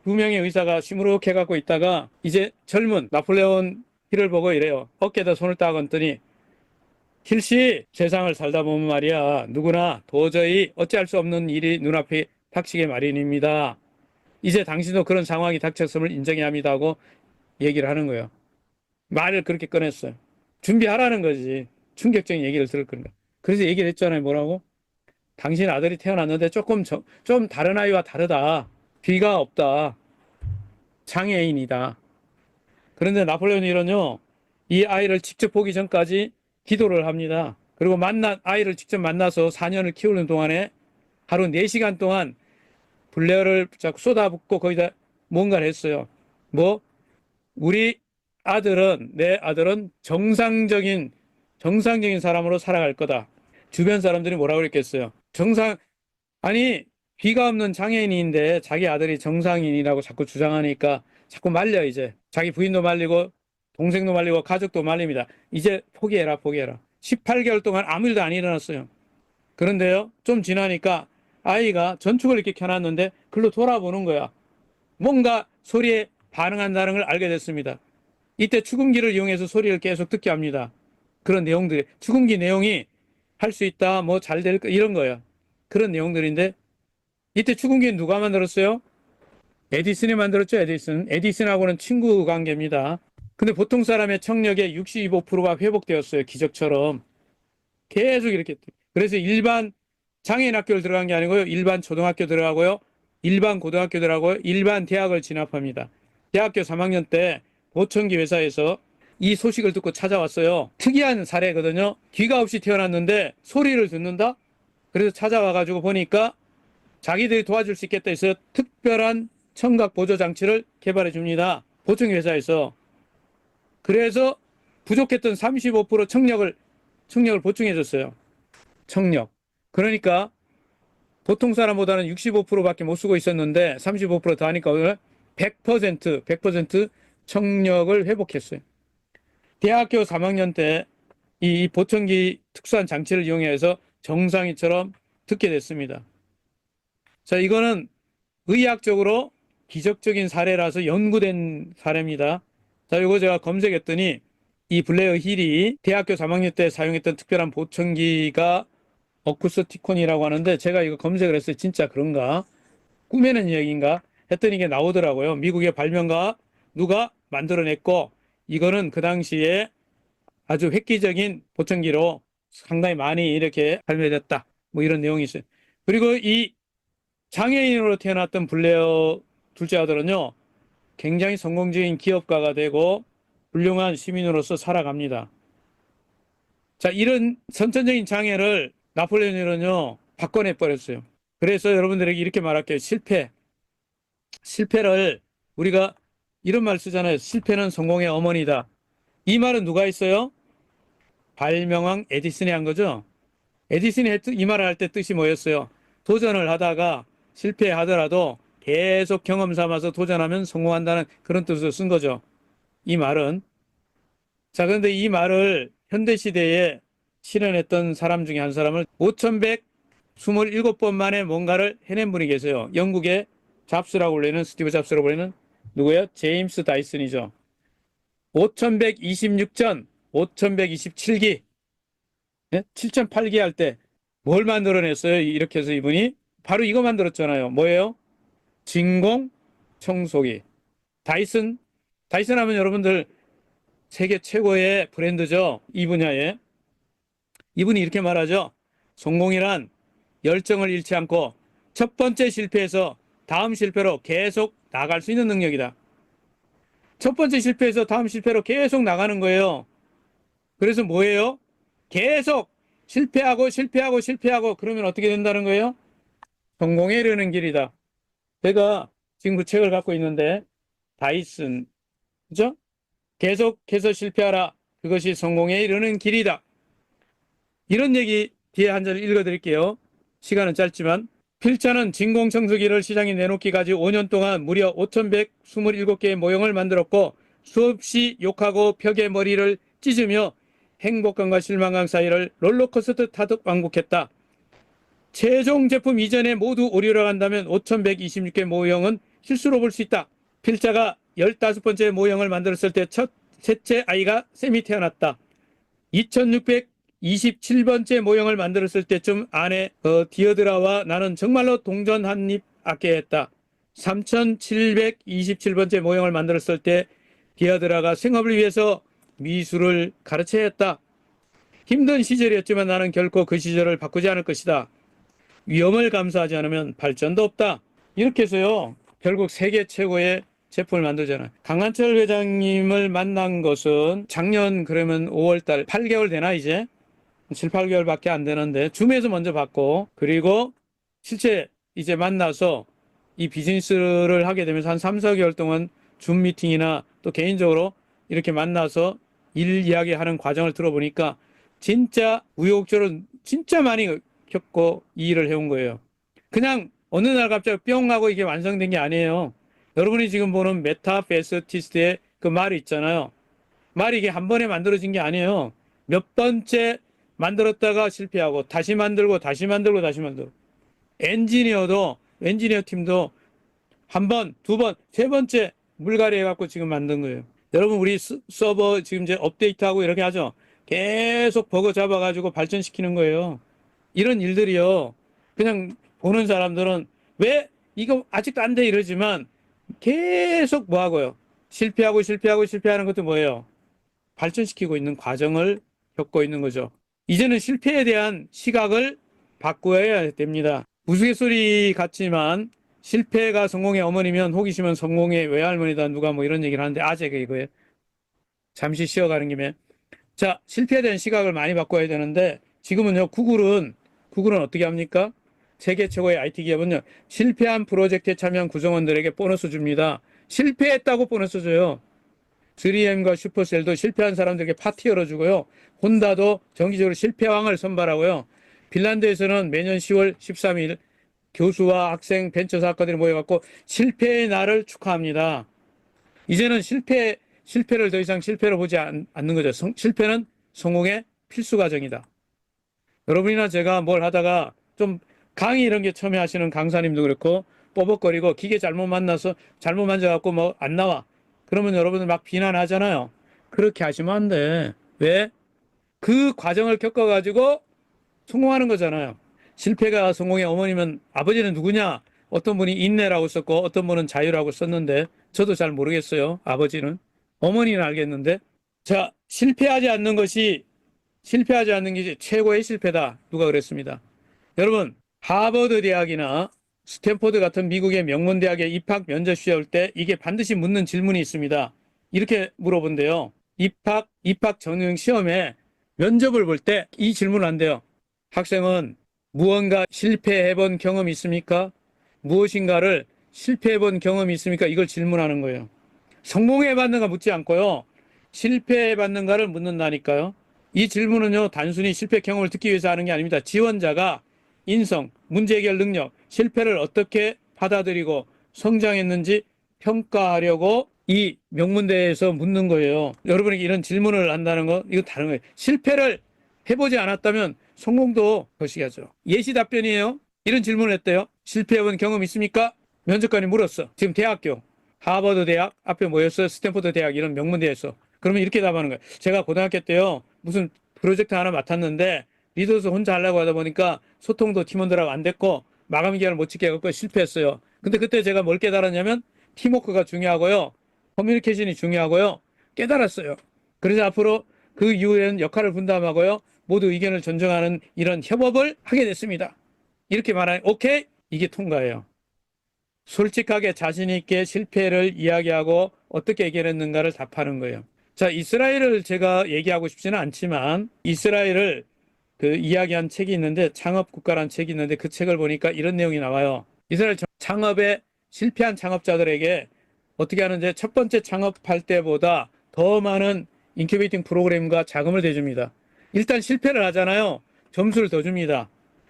두 명의 의사가 시무룩해 갖고 있다가 이제 젊은 나폴레옹 힐을 보고 이래요. 어깨에다 손을 딱 얹더니 힐씨, 세상을 살다 보면 말이야 누구나 도저히 어찌할 수 없는 일이 눈앞에 닥치게 마련입니다. 이제 당신도 그런 상황이 닥쳤음을 인정해야 합니다 하고 얘기를 하는 거예요. 말을 그렇게 꺼냈어요. 준비하라는 거지. 충격적인 얘기를 들을 거니까. 그래서 얘기를 했잖아요. 뭐라고? 당신 아들이 태어났는데 좀 다른 아이와 다르다. 귀가 없다. 장애인이다. 그런데 나폴레옹 힐은요, 이 아이를 직접 보기 전까지 기도를 합니다. 그리고 아이를 직접 만나서 4년을 키우는 동안에 하루 4시간 동안 블레어를 자꾸 쏟아붓고 거기다 뭔가를 했어요. 내 아들은 정상적인 사람으로 살아갈 거다. 주변 사람들이 뭐라고 그랬겠어요? 아니, 귀가 없는 장애인인데 자기 아들이 정상인이라고 자꾸 주장하니까 자꾸 말려, 이제. 자기 부인도 말리고, 동생도 말리고, 가족도 말립니다. 이제 포기해라. 18개월 동안 아무 일도 안 일어났어요. 그런데요, 좀 지나니까 아이가 전축을 이렇게 켜놨는데 글로 돌아보는 거야. 뭔가 소리에 반응한다는 걸 알게 됐습니다. 이때 축음기를 이용해서 소리를 계속 듣게 합니다. 그런 내용들이, 축음기 내용이 할 수 있다, 뭐 잘 될 거, 이런 거예요. 그런 내용들인데, 이때 축음기는 누가 만들었어요? 에디슨이 만들었죠, 에디슨하고는 친구 관계입니다. 근데 보통 사람의 청력의 65%가 회복되었어요. 기적처럼. 계속 이렇게. 그래서 일반 장애인 학교를 들어간 게 아니고요. 일반 초등학교 들어가고요. 일반 고등학교 들어가고요. 일반 대학을 진학합니다. 대학교 3학년 때 보청기 회사에서 이 소식을 듣고 찾아왔어요. 특이한 사례거든요. 귀가 없이 태어났는데 소리를 듣는다? 그래서 찾아와가지고 보니까 자기들이 도와줄 수 있겠다 해서 특별한 청각 보조 장치를 개발해 줍니다. 보청기 회사에서. 그래서 부족했던 35% 청력을 보충해 줬어요. 청력. 그러니까 보통 사람보다는 65%밖에 못 쓰고 있었는데 35%더 하니까 오늘 100% 청력을 회복했어요. 대학교 3학년 때 이 보청기 특수한 장치를 이용해서 정상이처럼 듣게 됐습니다. 자, 이거는 의학적으로 기적적인 사례라서 연구된 사례입니다. 자, 이거 제가 검색했더니 이 블레어 힐이 대학교 3학년 때 사용했던 특별한 보청기가 어쿠스티콘이라고 하는데 제가 이거 검색을 했어요. 진짜 그런가? 꿈에는 이야기인가? 했더니 이게 나오더라고요. 미국의 발명가 누가 만들어냈고 이거는 그 당시에 아주 획기적인 보청기로 상당히 많이 이렇게 발매됐다. 뭐 이런 내용이 있어요. 그리고 이 장애인으로 태어났던 블레어 둘째 아들은요. 굉장히 성공적인 기업가가 되고 훌륭한 시민으로서 살아갑니다. 자, 이런 선천적인 장애를 나폴레옹은요, 바꿔내 버렸어요. 그래서 여러분들에게 이렇게 말할게요. 실패를 우리가 이런 말 쓰잖아요. 실패는 성공의 어머니다. 이 말은 누가 했어요? 발명왕 에디슨이 한 거죠. 에디슨이 이 말을 할 때 뜻이 뭐였어요? 도전을 하다가 실패하더라도 계속 경험 삼아서 도전하면 성공한다는 그런 뜻으로 쓴 거죠. 이 말은. 자, 그런데 이 말을 현대시대에 실현했던 사람 중에 한 사람을 5127번 만에 뭔가를 해낸 분이 계세요. 영국의 잡스라고 불리는 스티브 잡스라고 불리는 누구예요? 제임스 다이슨이죠. 5126전, 5127기, 7008기 할 때 뭘 만들어냈어요? 이렇게 해서 이분이 바로 이거 만들었잖아요. 뭐예요? 진공 청소기. 다이슨. 다이슨 하면 여러분들 세계 최고의 브랜드죠. 이 분야에. 이분이 이렇게 말하죠. 성공이란 열정을 잃지 않고 첫 번째 실패에서 다음 실패로 계속 나갈 수 있는 능력이다. 첫 번째 실패에서 다음 실패로 계속 나가는 거예요. 그래서 뭐예요? 계속 실패하고 그러면 어떻게 된다는 거예요? 성공에 이르는 길이다. 제가 지금 그 책을 갖고 있는데 다이슨, 그죠? 계속해서 실패하라. 그것이 성공에 이르는 길이다. 이런 얘기 뒤에 한 절 읽어드릴게요. 시간은 짧지만. 필자는 진공청소기를 시장에 내놓기까지 5년 동안 무려 5,127개의 모형을 만들었고 수없이 욕하고 벽에 머리를 찢으며 행복감과 실망감 사이를 롤러코스터 타듯 왕복했다. 최종 제품 이전에 모두 오류를 한다면 5,126개 모형은 실수로 볼 수 있다. 필자가 15번째 모형을 만들었을 때 셋째 아이가 쌤이 태어났다. 2627번째 모형을 만들었을 때쯤 아내 디어드라와 나는 정말로 동전 한 입 아껴했다. 3727번째 모형을 만들었을 때 디어드라가 생업을 위해서 미술을 가르쳐야 했다. 힘든 시절이었지만 나는 결코 그 시절을 바꾸지 않을 것이다. 위험을 감수하지 않으면 발전도 없다. 이렇게 해서요. 결국 세계 최고의 제품을 만들잖아요. 강한철 회장님을 만난 것은 작년 그러면 5월달 8개월 되나 이제? 7, 8개월밖에 안 되는데 줌에서 먼저 봤고 그리고 실제 이제 만나서 이 비즈니스를 하게 되면서 한 3, 4개월 동안 줌 미팅이나 또 개인적으로 이렇게 만나서 일 이야기하는 과정을 들어보니까 진짜 우여곡절을 진짜 많이 겪고 이 일을 해온 거예요. 그냥 어느 날 갑자기 뿅 하고 이게 완성된 게 아니에요. 여러분이 지금 보는 메타베스티스트의 그 말이 있잖아요. 말이 이게 한 번에 만들어진 게 아니에요. 몇 번째 만들었다가 실패하고 다시 만들고 다시 만들고 다시 만들고 엔지니어 팀도 한 번, 두 번, 세 번째 물갈이 해갖고 지금 만든 거예요. 여러분 우리 서버 지금 이제 업데이트하고 이렇게 하죠. 계속 버그 잡아가지고 발전시키는 거예요. 이런 일들이요. 그냥 보는 사람들은 왜 이거 아직도 안 돼 이러지만 계속 뭐 하고요. 실패하는 것도 뭐예요? 발전시키고 있는 과정을 겪고 있는 거죠. 이제는 실패에 대한 시각을 바꾸어야 됩니다. 우스갯소리 같지만 실패가 성공의 어머니면 호기심은 성공의 외할머니다. 누가 뭐 이런 얘기를 하는데 아재가 이거예요. 잠시 쉬어가는 김에. 자, 실패에 대한 시각을 많이 바꿔야 되는데 지금은요, 구글은 어떻게 합니까? 세계 최고의 IT 기업은요, 실패한 프로젝트에 참여한 구성원들에게 보너스 줍니다. 실패했다고 보너스 줘요. 3M과 슈퍼셀도 실패한 사람들에게 파티 열어주고요. 혼다도 정기적으로 실패왕을 선발하고요. 핀란드에서는 매년 10월 13일 교수와 학생 벤처 사학과들이 모여갖고 실패의 날을 축하합니다. 이제는 실패를 더 이상 실패로 보지 않는 거죠. 실패는 성공의 필수 과정이다. 여러분이나 제가 뭘 하다가 좀 강의 이런 게 처음에 하시는 강사님도 그렇고 뻐벅거리고 기계 잘못 만져갖고 뭐 안 나와. 그러면 여러분들 막 비난하잖아요. 그렇게 하시면 안 돼. 왜? 그 과정을 겪어가지고 성공하는 거잖아요. 실패가 성공의 어머니면 아버지는 누구냐? 어떤 분이 인내라고 썼고 어떤 분은 자유라고 썼는데 저도 잘 모르겠어요. 아버지는. 어머니는 알겠는데. 자, 실패하지 않는 것이 최고의 실패다. 누가 그랬습니다. 여러분, 하버드 대학이나 스탠포드 같은 미국의 명문 대학에 입학 면접 시험 올 때 이게 반드시 묻는 질문이 있습니다. 이렇게 물어본대요. 입학 전형 시험에 면접을 볼 때 이 질문을 한대요. 학생은 무언가 실패해 본 경험이 있습니까? 무엇인가를 실패해 본 경험이 있습니까? 이걸 질문하는 거예요. 성공해 봤는가 묻지 않고요. 실패해 봤는가를 묻는다니까요. 이 질문은요, 단순히 실패 경험을 듣기 위해서 하는 게 아닙니다. 지원자가 인성, 문제 해결 능력, 실패를 어떻게 받아들이고 성장했는지 평가하려고 이 명문대에서 묻는 거예요. 여러분에게 이런 질문을 한다는 거, 이거 다른 거예요. 실패를 해보지 않았다면 성공도 거시기하죠. 예시 답변이에요. 이런 질문을 했대요. 실패해본 경험 있습니까? 면접관이 물었어. 지금 대학교, 하버드 대학 앞에 모였어요. 스탠포드 대학 이런 명문대에서. 그러면 이렇게 답하는 거예요. 제가 고등학교 때요. 무슨 프로젝트 하나 맡았는데 리더서 혼자 하려고 하다 보니까 소통도 팀원들하고 안 됐고 마감 기간을 못 지켜 갖고 실패했어요. 근데 그때 제가 뭘 깨달았냐면 팀워크가 중요하고요. 커뮤니케이션이 중요하고요. 깨달았어요. 그래서 앞으로 그 이후에는 역할을 분담하고요. 모두 의견을 존중하는 이런 협업을 하게 됐습니다. 이렇게 말하면 오케이? 이게 통과예요. 솔직하게 자신 있게 실패를 이야기하고 어떻게 해결했는가를 답하는 거예요. 자, 이스라엘을 제가 얘기하고 싶지는 않지만 이스라엘을 그 이야기한 책이 있는데 창업국가라는 책이 있는데 그 책을 보니까 이런 내용이 나와요. 이스라엘 창업에 실패한 창업자들에게 어떻게 하는지 첫 번째 창업할 때보다 더 많은 인큐베이팅 프로그램과 자금을 대줍니다. 일단 실패를 하잖아요. 점수를 더 줍니다.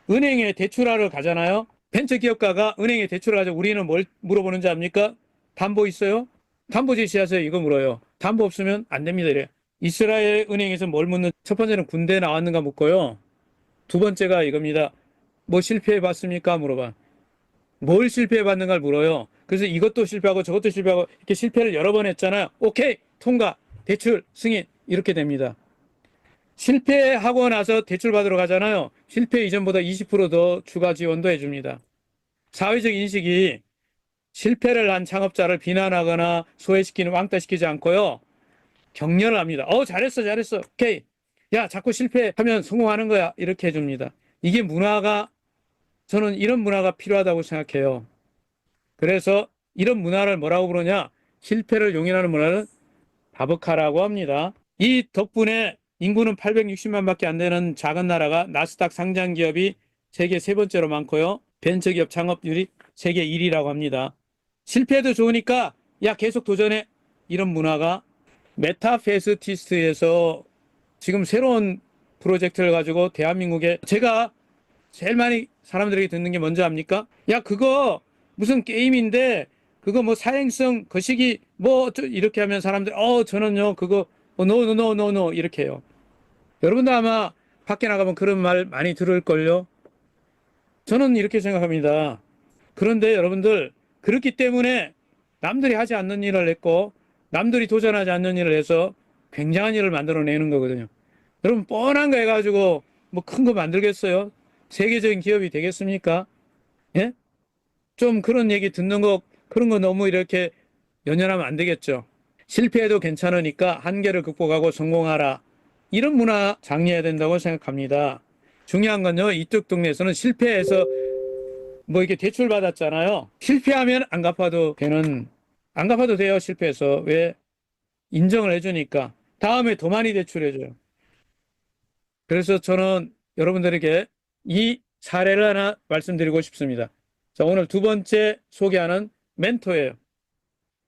은행에 대출하러 가잖아요. 벤처기업가가 은행에 대출을 하죠. 우리는 뭘 물어보는지 압니까? 담보 있어요? 담보 제시하세요. 이거 물어요. 담보 없으면 안 됩니다. 이래. 이스라엘 은행에서 뭘 묻는, 첫 번째는 군대 나왔는가 묻고요. 두 번째가 이겁니다. 뭐 실패해 봤습니까? 물어봐. 뭘 실패해 봤는가를 물어요. 그래서 이것도 실패하고 저것도 실패하고 이렇게 실패를 여러 번 했잖아요. 오케이, 통과, 대출, 승인 이렇게 됩니다. 실패하고 나서 대출 받으러 가잖아요. 실패 이전보다 20%더 추가 지원도 해줍니다. 사회적 인식이 실패를 한 창업자를 비난하거나 소외시키는 왕따시키지 않고요. 격려를 합니다. 잘했어, 잘했어. 오케이. 야, 자꾸 실패하면 성공하는 거야. 이렇게 해줍니다. 이게 저는 이런 문화가 필요하다고 생각해요. 그래서 이런 문화를 뭐라고 부르냐? 실패를 용인하는 문화는 바브카라고 합니다. 이 덕분에 인구는 860만밖에 안 되는 작은 나라가 나스닥 상장 기업이 세계 세 번째로 많고요. 벤처기업 창업률이 세계 1위라고 합니다. 실패해도 좋으니까 야 계속 도전해. 이런 문화가 메타페스티스트에서 지금 새로운 프로젝트를 가지고 대한민국에 제가 제일 많이 사람들에게 듣는 게 뭔지 압니까? 야 그거 무슨 게임인데 그거 뭐 사행성 거시기 뭐 이렇게 하면 사람들 저는요 그거 노 이렇게 해요. 여러분도 아마 밖에 나가면 그런 말 많이 들을걸요. 저는 이렇게 생각합니다. 그런데 여러분들 그렇기 때문에 남들이 하지 않는 일을 했고 남들이 도전하지 않는 일을 해서 굉장한 일을 만들어내는 거거든요. 여러분 뻔한 거 해가지고 뭐 큰 거 만들겠어요? 세계적인 기업이 되겠습니까? 예? 좀 그런 얘기 듣는 거 그런 거 너무 이렇게 연연하면 안 되겠죠. 실패해도 괜찮으니까 한계를 극복하고 성공하라. 이런 문화 장려해야 된다고 생각합니다. 중요한 건요, 이쪽 동네에서는 실패해서 뭐 이렇게 대출 받았잖아요. 실패하면 안 갚아도 되는, 안 갚아도 돼요, 실패해서. 왜? 인정을 해주니까. 다음에 더 많이 대출해줘요. 그래서 저는 여러분들에게 이 사례를 하나 말씀드리고 싶습니다. 자, 오늘 두 번째 소개하는 멘토예요.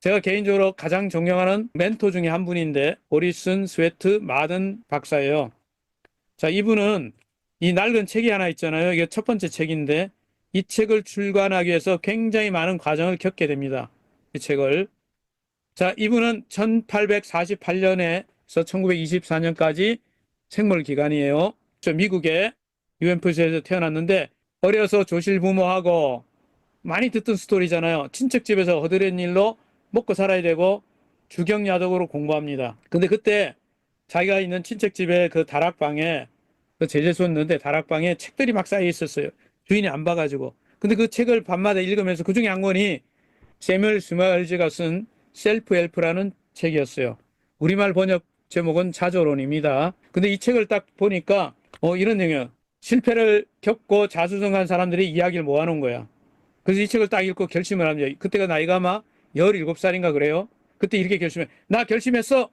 제가 개인적으로 가장 존경하는 멘토 중에 한 분인데, 오리슨 스웨트 마든 박사예요. 자, 이분은 이 낡은 책이 하나 있잖아요. 이게 첫 번째 책인데, 이 책을 출간하기 위해서 굉장히 많은 과정을 겪게 됩니다. 이 책을. 자, 이분은 1848년에서 1924년까지 생물 기간이에요. 저 미국의 UMFC에서 태어났는데, 어려서 조실부모하고 많이 듣던 스토리잖아요. 친척집에서 허드렛 일로 먹고 살아야 되고 주경야독으로 공부합니다. 근데 그때 자기가 있는 친척집에 그 다락방에 그 제재소였는데 다락방에 책들이 막 쌓여 있었어요. 주인이 안 봐가지고. 근데 그 책을 밤마다 읽으면서 그중에 한 권이 세뮤얼 스마일즈가 쓴 셀프 헬프라는 책이었어요. 우리말 번역 제목은 자조론입니다. 근데 이 책을 딱 보니까 이런 내용이에요. 실패를 겪고 자수성가한 사람들이 이야기를 모아놓은 거야. 그래서 이 책을 딱 읽고 결심을 합니다. 그때가 나이가 아마 17살인가 그래요. 그때 이렇게 결심해. 나 결심했어.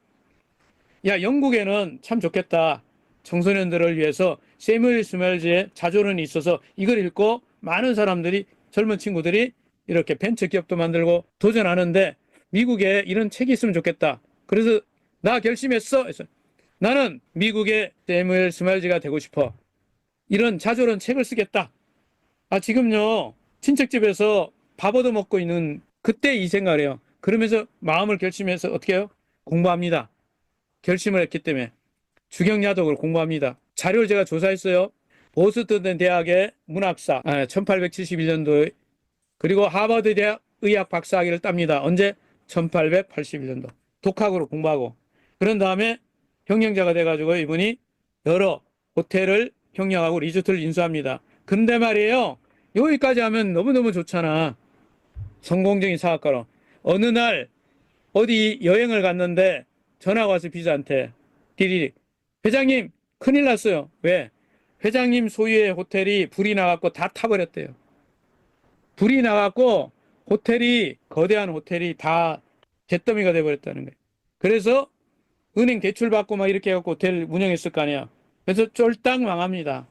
야, 영국에는 참 좋겠다. 청소년들을 위해서 세뮤얼 스멜즈의 자조론이 있어서 이걸 읽고 많은 사람들이, 젊은 친구들이 이렇게 벤처 기업도 만들고 도전하는데 미국에 이런 책이 있으면 좋겠다. 그래서 나 결심했어. 그래서 나는 미국의 세뮤얼 스멜즈가 되고 싶어. 이런 자조론 책을 쓰겠다. 아, 지금요, 친척집에서 밥 얻어 먹고 있는 그때 이 생각을 해요. 그러면서 마음을 결심해서 어떻게 해요? 공부합니다. 결심을 했기 때문에. 주경야독을 공부합니다. 자료를 제가 조사했어요. 보스턴 대학의 문학사, 1871년도에, 그리고 하버드 대학 의학 박사학위를 땁니다. 언제? 1881년도. 독학으로 공부하고. 그런 다음에 경영자가 돼가지고 이분이 여러 호텔을 경영하고 리조트를 인수합니다. 근데 말이에요. 여기까지 하면 너무너무 좋잖아. 성공적인 사업가로. 어느 날 어디 여행을 갔는데 전화가 와서 비서한테 띠리리. 회장님, 큰일 났어요. 왜? 회장님 소유의 호텔이 불이 나갖고 다 타버렸대요. 불이 나갖고 호텔이, 거대한 호텔이 다 잿더미가 돼버렸다는 거예요. 그래서 은행 대출 받고 막 이렇게 해갖고 호텔 운영했을 거 아니야. 그래서 쫄딱 망합니다.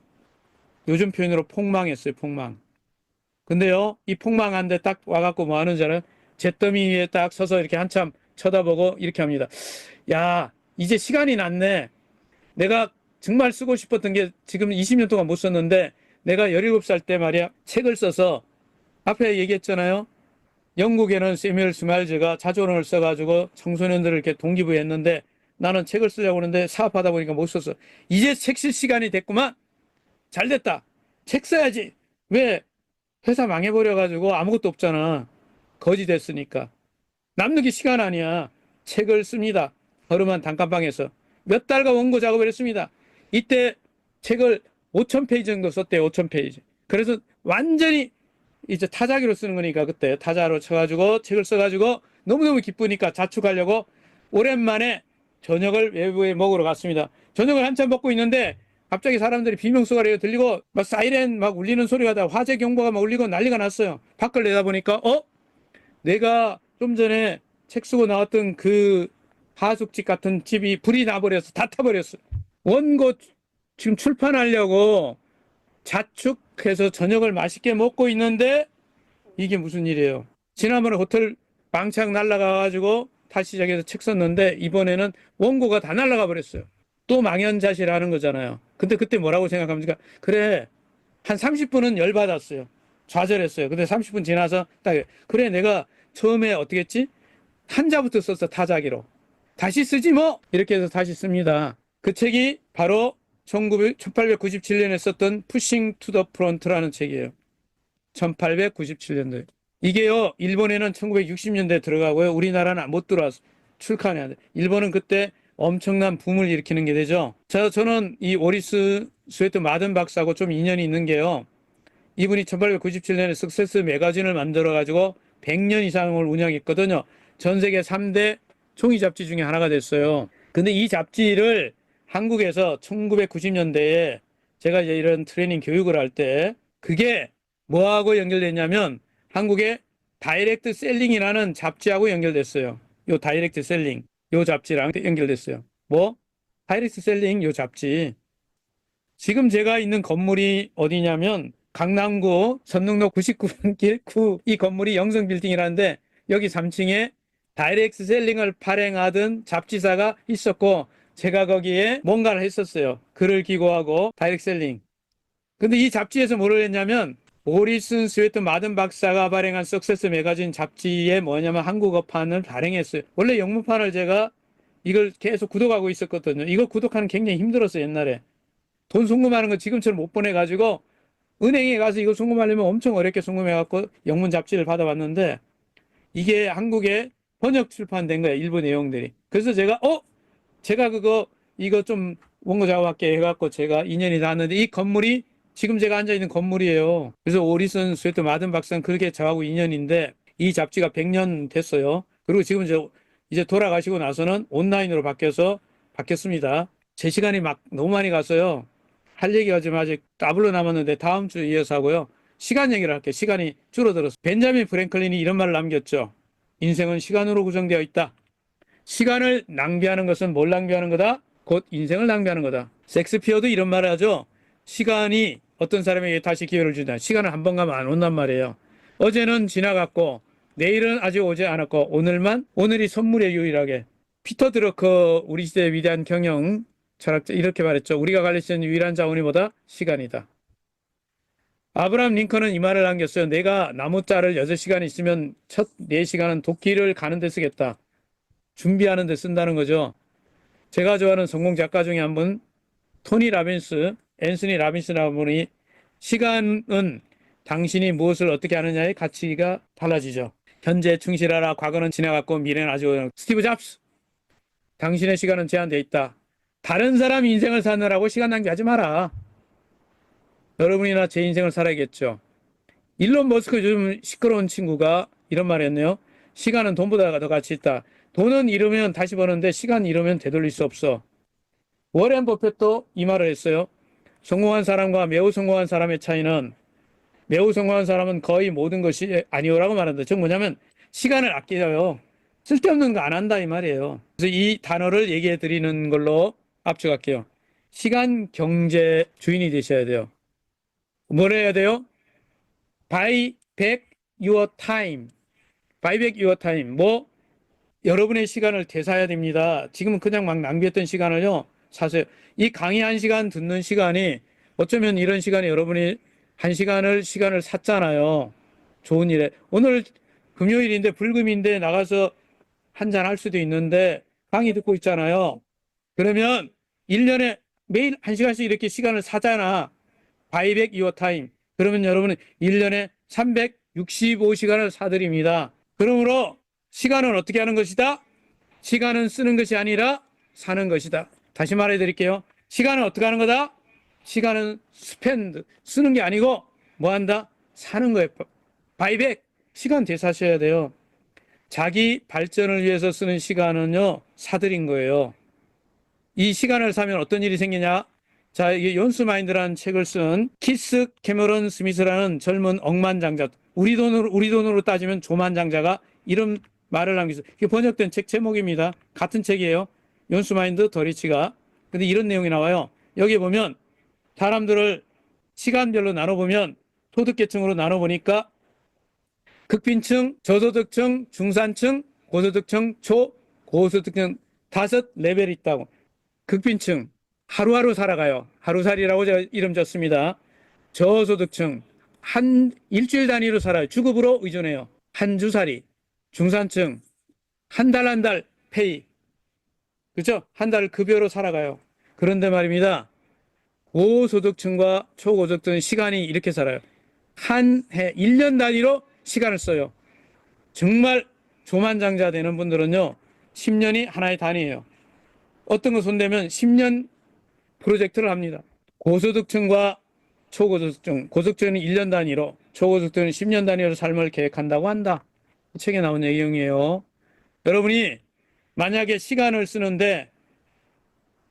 요즘 표현으로 폭망했어요, 폭망. 근데요, 이 폭망한데 딱 와갖고 뭐 하는 줄 알아요? 잿더미 위에 딱 서서 이렇게 한참 쳐다보고 이렇게 합니다. 야, 이제 시간이 났네. 내가 정말 쓰고 싶었던 게 지금 20년 동안 못 썼는데 내가 17살 때 말이야, 책을 써서 앞에 얘기했잖아요. 영국에는 세뮤얼 스마일즈가 자조론을 써가지고 청소년들을 이렇게 동기부여했는데 나는 책을 쓰려고 하는데 사업하다 보니까 못 썼어. 이제 책 쓸 시간이 됐구만. 잘 됐다. 책 써야지. 왜? 회사 망해버려가지고 아무것도 없잖아. 거지 됐으니까. 남는 게 시간 아니야. 책을 씁니다. 허름한 단칸방에서. 몇 달간 원고 작업을 했습니다. 이때 책을 5,000페이지 정도 썼대요. 5,000페이지. 그래서 완전히 이제 타자기로 쓰는 거니까 그때 타자로 쳐가지고 책을 써가지고 너무너무 기쁘니까 자축하려고 오랜만에 저녁을 외부에 먹으러 갔습니다. 저녁을 한참 먹고 있는데 갑자기 사람들이 비명소리가 들리고 막 사이렌 막 울리는 소리가 다 화재 경보가 막 울리고 난리가 났어요. 밖을 내다보니까 내가 좀 전에 책 쓰고 나왔던 그 하숙집 같은 집이 불이 나버려서 다 타버렸어. 원고 지금 출판하려고 자축해서 저녁을 맛있게 먹고 있는데 이게 무슨 일이에요. 지난번에 호텔 망창 날라가가지고 다시 시작해서 책 썼는데 이번에는 원고가 다 날라가 버렸어요. 또 망연자실하는 거잖아요. 근데 그때 뭐라고 생각합니까? 그래, 한 30분은 열받았어요. 좌절했어요. 근데 30분 지나서 딱 그래, 내가 처음에 어떻게 했지? 한자부터 썼어. 타자기로. 다시 쓰지 뭐! 이렇게 해서 다시 씁니다. 그 책이 바로 1897년에 썼던 푸싱 투 더 프론트라는 책이에요. 1897년도에. 이게요, 일본에는 1960년대에 들어가고요. 우리나라는 못 들어와서 출간해야 돼. 일본은 그때 엄청난 붐을 일으키는 게 되죠. 저는 이 오리스 스웨트 마든 박사하고 좀 인연이 있는 게요. 이분이 1897년에 석세스 매거진을 만들어가지고 100년 이상을 운영했거든요. 전 세계 3대 종이 잡지 중에 하나가 됐어요. 근데 이 잡지를 한국에서 1990년대에 제가 이제 이런 트레이닝 교육을 할 때 그게 뭐하고 연결됐냐면 한국의 다이렉트 셀링이라는 잡지하고 연결됐어요. 요 다이렉트 셀링, 요 잡지랑 연결됐어요. 뭐? 다이렉트 셀링 요 잡지. 지금 제가 있는 건물이 어디냐면 강남구 선릉로 99길 9 이 건물이 영성빌딩이라는데 여기 3층에 다이렉트 셀링을 발행하던 잡지사가 있었고 제가 거기에 뭔가를 했었어요. 글을 기고하고 다이렉트 셀링. 근데 이 잡지에서 뭐를 했냐면 모리슨 스웨트 마든 박사가 발행한 석세스 매거진 잡지에 뭐냐면 한국어판을 발행했어요. 원래 영문판을 제가 이걸 계속 구독하고 있었거든요. 이거 구독하는 게 굉장히 힘들었어요, 옛날에. 돈 송금하는 거 지금처럼 못 보내가지고 은행에 가서 이거 송금하려면 엄청 어렵게 송금해갖고 영문 잡지를 받아봤는데 이게 한국에 번역 출판된 거예요. 일부 내용들이. 그래서 제가 이거 좀 원고 작업할게 해갖고 제가 인연이 닿았는데 이 건물이 지금 제가 앉아있는 건물이에요. 그래서 오리슨 스웨트 마든 박사는 그렇게 저하고 인연인데 이 잡지가 100년 됐어요. 그리고 지금 이제 돌아가시고 나서는 온라인으로 바뀌었습니다. 제 시간이 막 너무 많이 갔어요. 할 얘기가 지금 아직 더블로 남았는데 다음 주에 이어서 하고요. 시간 얘기를 할게요. 시간이 줄어들었어요. 벤자민 프랭클린이 이런 말을 남겼죠. 인생은 시간으로 구성되어 있다. 시간을 낭비하는 것은 뭘 낭비하는 거다? 곧 인생을 낭비하는 거다. 섹스피어도 이런 말을 하죠. 시간이 어떤 사람에게 다시 기회를 준다. 시간은 한 번 가면 안 온단 말이에요. 어제는 지나갔고 내일은 아직 오지 않았고 오늘이 선물에 유일하게. 피터 드러커 우리 시대의 위대한 경영 철학자 이렇게 말했죠. 우리가 가질 수 있는 유일한 자원이 뭐다? 시간이다. 아브라함 링컨은 이 말을 남겼어요. 내가 나무자를 6시간 있으면 첫 4시간은 도끼를 가는 데 쓰겠다. 준비하는 데 쓴다는 거죠. 제가 좋아하는 성공 작가 중에 한 분, 앤서니 라빈스라는 분이 시간은 당신이 무엇을 어떻게 하느냐의 가치가 달라지죠. 현재 충실하라. 과거는 지나갔고 미래는 아주 스티브 잡스. 당신의 시간은 제한되어 있다. 다른 사람 인생을 사느라고 시간 낭비하지 마라. 여러분이나 제 인생을 살아야겠죠. 일론 머스크 요즘 시끄러운 친구가 이런 말을 했네요. 시간은 돈보다 더 가치 있다. 돈은 잃으면 다시 버는데 시간 잃으면 되돌릴 수 없어. 워렌 버핏도 이 말을 했어요. 성공한 사람과 매우 성공한 사람의 차이는 매우 성공한 사람은 거의 모든 것이 아니오라고 말한다. 즉 뭐냐면 시간을 아껴요. 쓸데없는 거 안 한다 이 말이에요. 그래서 이 단어를 얘기해 드리는 걸로 압축할게요. 시간 경제 주인이 되셔야 돼요. 뭘 해야 돼요? Buy back your time. Buy back your time. 여러분의 시간을 되사야 됩니다. 지금은 그냥 막 낭비했던 시간을요, 사세요. 이 강의 1시간 듣는 시간이 어쩌면 이런 시간에 여러분이 1시간을 시간을 샀잖아요. 좋은 일에. 오늘 금요일인데 불금인데 나가서 한잔 할 수도 있는데 강의 듣고 있잖아요. 그러면 1년에 매일 1시간씩 이렇게 시간을 사잖아. 바이백 유어 타임. 그러면 여러분은 1년에 365시간을 사드립니다. 그러므로 시간은 어떻게 하는 것이다? 시간은 쓰는 것이 아니라 사는 것이다. 다시 말해 드릴게요. 시간은 어떻게 하는 거다? 시간은 스펜드, 쓰는 게 아니고 뭐 한다? 사는 거예요. 바이백, 시간 되사셔야 돼요. 자기 발전을 위해서 쓰는 시간은요, 사들인 거예요. 이 시간을 사면 어떤 일이 생기냐? 자, 이게 연수마인드라는 책을 쓴 키스 캐머런 스미스라는 젊은 억만장자, 우리 돈으로 따지면 조만장자가 이런 말을 남겼어요. 이게 번역된 책 제목입니다. 같은 책이에요. 연수마인드 더리치가. 근데 이런 내용이 나와요. 여기 보면 사람들을 시간별로 나눠보면 소득계층으로 나눠보니까 극빈층, 저소득층, 중산층, 고소득층, 고소득층 5레벨이 있다고. 극빈층, 하루하루 살아가요. 하루살이라고 제가 이름 졌습니다. 저소득층, 일주일 단위로 살아요. 주급으로 의존해요. 한 주살이. 중산층, 한 달 페이. 그렇죠? 한 달 급여로 살아가요. 그런데 말입니다. 고소득층과 초고소득층은 시간이 이렇게 살아요. 한 해, 1년 단위로 시간을 써요. 정말 조만장자 되는 분들은요, 10년이 하나의 단위예요. 어떤 거 손대면 10년 프로젝트를 합니다. 고소득층과 초고소득층, 고소득층은 1년 단위로, 초고소득층은 10년 단위로 삶을 계획한다고 한다. 책에 나온 내용이에요. 여러분이 만약에 시간을 쓰는데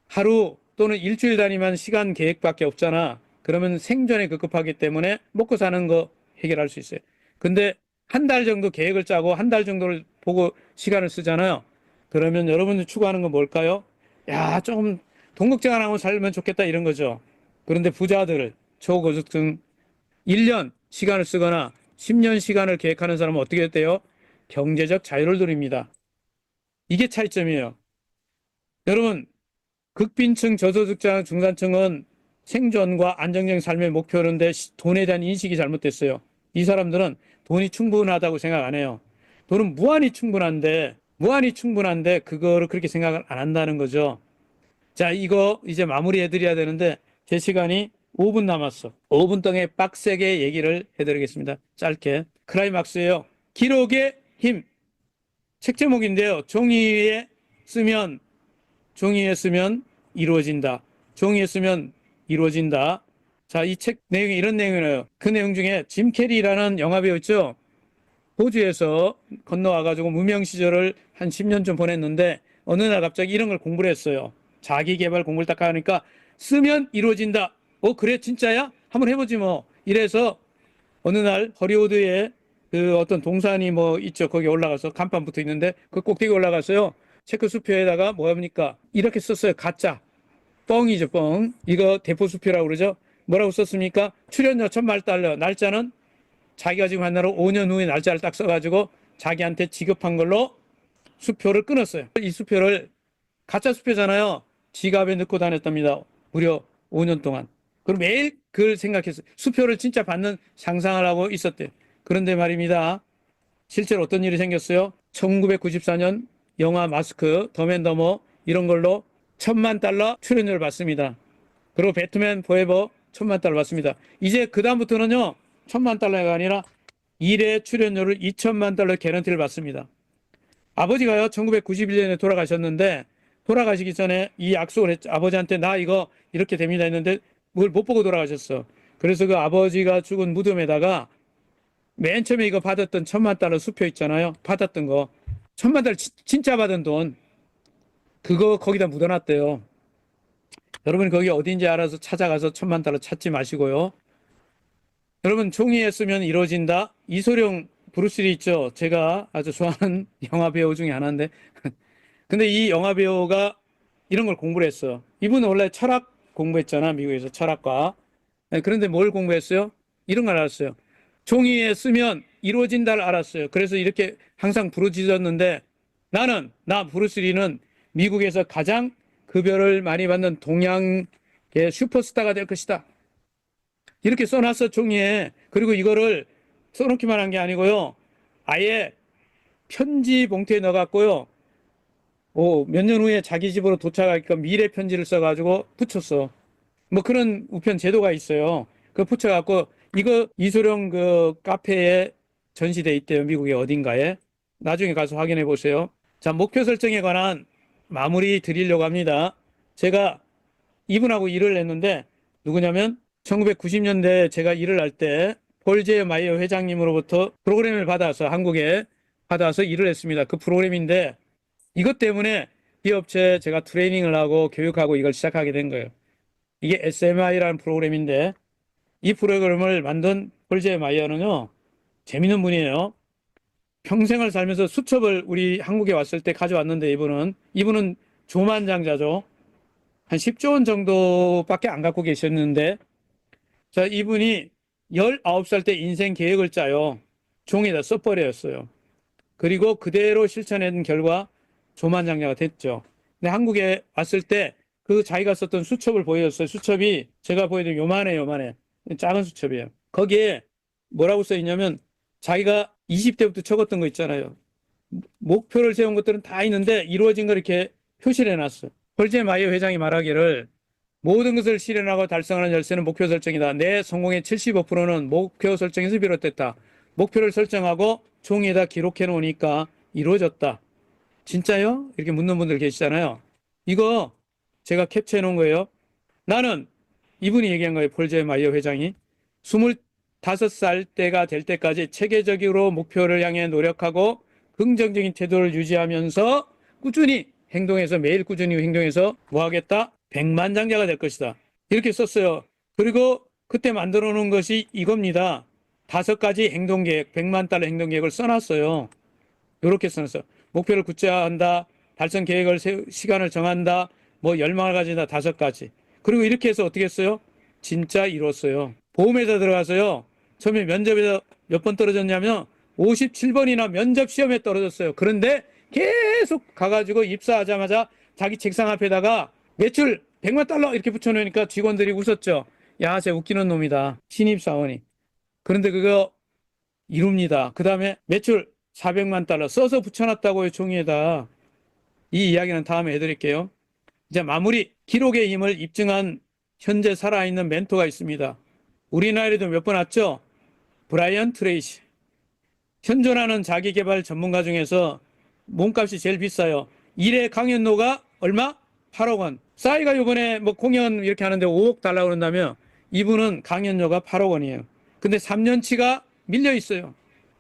하루 또는 일주일 단위만 시간 계획밖에 없잖아. 그러면 생존에 급급하기 때문에 먹고 사는 거 해결할 수 있어요. 근데 한 달 정도 계획을 짜고 한 달 정도를 보고 시간을 쓰잖아요. 그러면 여러분들 추구하는 건 뭘까요? 야, 조금 돈 걱정 안 하고 살면 좋겠다 이런 거죠. 그런데 부자들, 초고속층 1년 시간을 쓰거나 10년 시간을 계획하는 사람은 어떻게 돼요? 경제적 자유를 누립니다. 이게 차이점이에요. 여러분, 극빈층, 저소득자, 중산층은 생존과 안정적인 삶의 목표인데 돈에 대한 인식이 잘못됐어요. 이 사람들은 돈이 충분하다고 생각 안 해요. 돈은 무한히 충분한데 그거를 그렇게 생각을 안 한다는 거죠. 자, 이거 이제 마무리해 드려야 되는데 제 시간이 5분 남았어. 5분 동안 빡세게 얘기를 해드리겠습니다. 짧게. 클라이막스예요. 기록의 힘. 책 제목인데요. 종이에 쓰면 이루어진다. 종이에 쓰면 이루어진다. 자, 이 책 내용이 이런 내용이에요. 그 내용 중에 짐 캐리라는 영화배우 있죠? 호주에서 건너와가지고 무명 시절을 한 10년 좀 보냈는데 어느 날 갑자기 이런 걸 공부를 했어요. 자기 개발 공부를 딱 하니까 쓰면 이루어진다. 그래, 진짜야? 한번 해보지 뭐. 이래서 어느 날 허리우드에 그 어떤 동산이 뭐 있죠. 거기 올라가서 간판 붙어 있는데 그 꼭대기 올라갔어요. 체크 수표에다가 뭐합니까? 이렇게 썼어요. 가짜. 뻥이죠, 뻥. 이거 대포 수표라고 그러죠. 뭐라고 썼습니까? 출연료 1,000만 달러. 날짜는 자기가 지금 한 날로 5년 후에 날짜를 딱 써가지고 자기한테 지급한 걸로 수표를 끊었어요. 이 수표를 가짜 수표잖아요. 지갑에 넣고 다녔답니다. 무려 5년 동안. 그럼 매일 그걸 생각했어요. 수표를 진짜 받는 상상을 하고 있었대요. 그런데 말입니다. 실제로 어떤 일이 생겼어요? 1994년 영화 마스크, 덤앤더머 이런 걸로 1,000만 달러 출연료를 받습니다. 그리고 배트맨 포에버 1,000만 달러 받습니다. 이제 그다음부터는요. 1,000만 달러가 아니라 1회 출연료를 2,000만 달러 개런티를 받습니다. 아버지가요, 1991년에 돌아가셨는데, 돌아가시기 전에 이 약속을 했죠. 아버지한테 나 이거 이렇게 됩니다 했는데, 뭘 못 보고 돌아가셨어. 그래서 그 아버지가 죽은 무덤에다가 맨 처음에 이거 받았던 1,000만 달러 수표 있잖아요. 받았던 거. 1,000만 달러 진짜 받은 돈. 그거 거기다 묻어놨대요. 여러분 거기 어딘지 알아서 찾아가서 1,000만 달러 찾지 마시고요. 여러분 종이에 쓰면 이루어진다. 이소룡 브루스리 있죠. 제가 아주 좋아하는 영화 배우 중에 하나인데 근데 이 영화 배우가 이런 걸 공부를 했어. 이분은 원래 철학 공부했잖아. 미국에서 철학과. 네, 그런데 뭘 공부했어요? 이런 걸 알았어요. 종이에 쓰면 이루어진다를 알았어요. 그래서 이렇게 항상 부르짖었는데 나 브루스리는 미국에서 가장 급여를 많이 받는 동양의 슈퍼스타가 될 것이다. 이렇게 써놨어, 종이에. 그리고 이거를 써놓기만 한 게 아니고요. 아예 편지 봉투에 넣어갖고요. 몇 년 후에 자기 집으로 도착하니까 미래 편지를 써가지고 붙였어. 뭐 그런 우편 제도가 있어요. 그 붙여갖고 이거 이소룡 그 카페에 전시돼 있대요. 미국의 어딘가에. 나중에 가서 확인해 보세요. 자, 목표 설정에 관한 마무리 드리려고 합니다. 제가 이분하고 일을 했는데 누구냐면 1990년대 제가 일을 할 때 폴제 마이어 회장님으로부터 프로그램을 받아서 한국에 받아서 일을 했습니다. 그 프로그램인데 이것 때문에 이 업체에 제가 트레이닝을 하고 교육하고 이걸 시작하게 된 거예요. 이게 SMI라는 프로그램인데 이 프로그램을 만든 폴제 마이어는요. 재밌는 분이에요. 평생을 살면서 수첩을 우리 한국에 왔을 때 가져왔는데 이분은 조만장자죠. 한 10조 원 정도밖에 안 갖고 계셨는데 자, 이분이 19살 때 인생 계획을 짜요. 종이에다 써버렸어요. 그리고 그대로 실천한 결과 조만장자가 됐죠. 근데 한국에 왔을 때 그 자기가 썼던 수첩을 보여줬어요. 수첩이 제가 보여드린 요만해. 작은 수첩이에요. 거기에 뭐라고 써 있냐면 자기가 20대부터 적었던 거 있잖아요. 목표를 세운 것들은 다 있는데 이루어진 걸 이렇게 표시를 해놨어요. 홀제 마이어 회장이 말하기를 모든 것을 실현하고 달성하는 열쇠는 목표 설정이다. 내 성공의 75%는 목표 설정에서 비롯됐다. 목표를 설정하고 종이에다 기록해 놓으니까 이루어졌다. 진짜요? 이렇게 묻는 분들 계시잖아요. 이거 제가 캡처해 놓은 거예요. 나는 이분이 얘기한 거예요. 폴제 마이어 회장이. 25살 때가 될 때까지 체계적으로 목표를 향해 노력하고 긍정적인 태도를 유지하면서 꾸준히 행동해서 매일 꾸준히 행동해서 뭐 하겠다? 백만장자가 될 것이다. 이렇게 썼어요. 그리고 그때 만들어 놓은 것이 이겁니다. 5가지 행동계획, 100만 달러 행동계획을 써놨어요. 이렇게 써놨어요. 목표를 구체화한다. 달성 계획을 시간을 정한다. 뭐 열망을 가진다. 5가지. 그리고 이렇게 해서 어떻게 했어요? 진짜 이뤘어요. 보험회사 들어가서요. 처음에 면접에서 몇 번 떨어졌냐면 57번이나 면접 시험에 떨어졌어요. 그런데 계속 가가지고 입사하자마자 자기 책상 앞에다가 매출 100만 달러 이렇게 붙여놓으니까 직원들이 웃었죠. 야, 쟤 웃기는 놈이다. 신입사원이. 그런데 그거 이룹니다. 그 다음에 매출 400만 달러 써서 붙여놨다고요, 종이에다. 이 이야기는 다음에 해드릴게요. 이제 마무리. 기록의 힘을 입증한 현재 살아있는 멘토가 있습니다. 우리나라에도 몇 번 왔죠? 브라이언 트레이시. 현존하는 자기개발 전문가 중에서 몸값이 제일 비싸요. 1회 강연료가 얼마? 8억 원. 싸이가 요번에 뭐 공연 이렇게 하는데 5억 달라고 그런다면 이분은 강연료가 8억 원이에요. 근데 3년치가 밀려 있어요.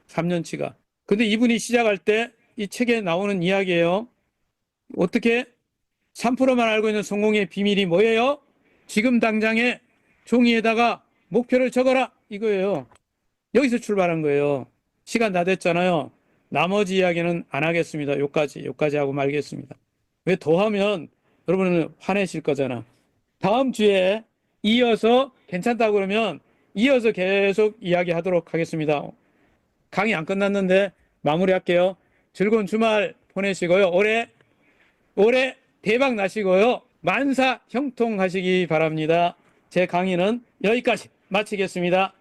3년치가. 근데 이분이 시작할 때 이 책에 나오는 이야기예요. 어떻게? 3%만 알고 있는 성공의 비밀이 뭐예요? 지금 당장에 종이에다가 목표를 적어라. 이거예요. 여기서 출발한 거예요. 시간 다 됐잖아요. 나머지 이야기는 안 하겠습니다. 요까지 하고 말겠습니다. 왜 더하면 여러분은 화내실 거잖아. 다음 주에 이어서 괜찮다고 그러면 이어서 계속 이야기하도록 하겠습니다. 강의 안 끝났는데 마무리할게요. 즐거운 주말 보내시고요. 올해 대박 나시고요. 만사 형통하시기 바랍니다. 제 강의는 여기까지 마치겠습니다.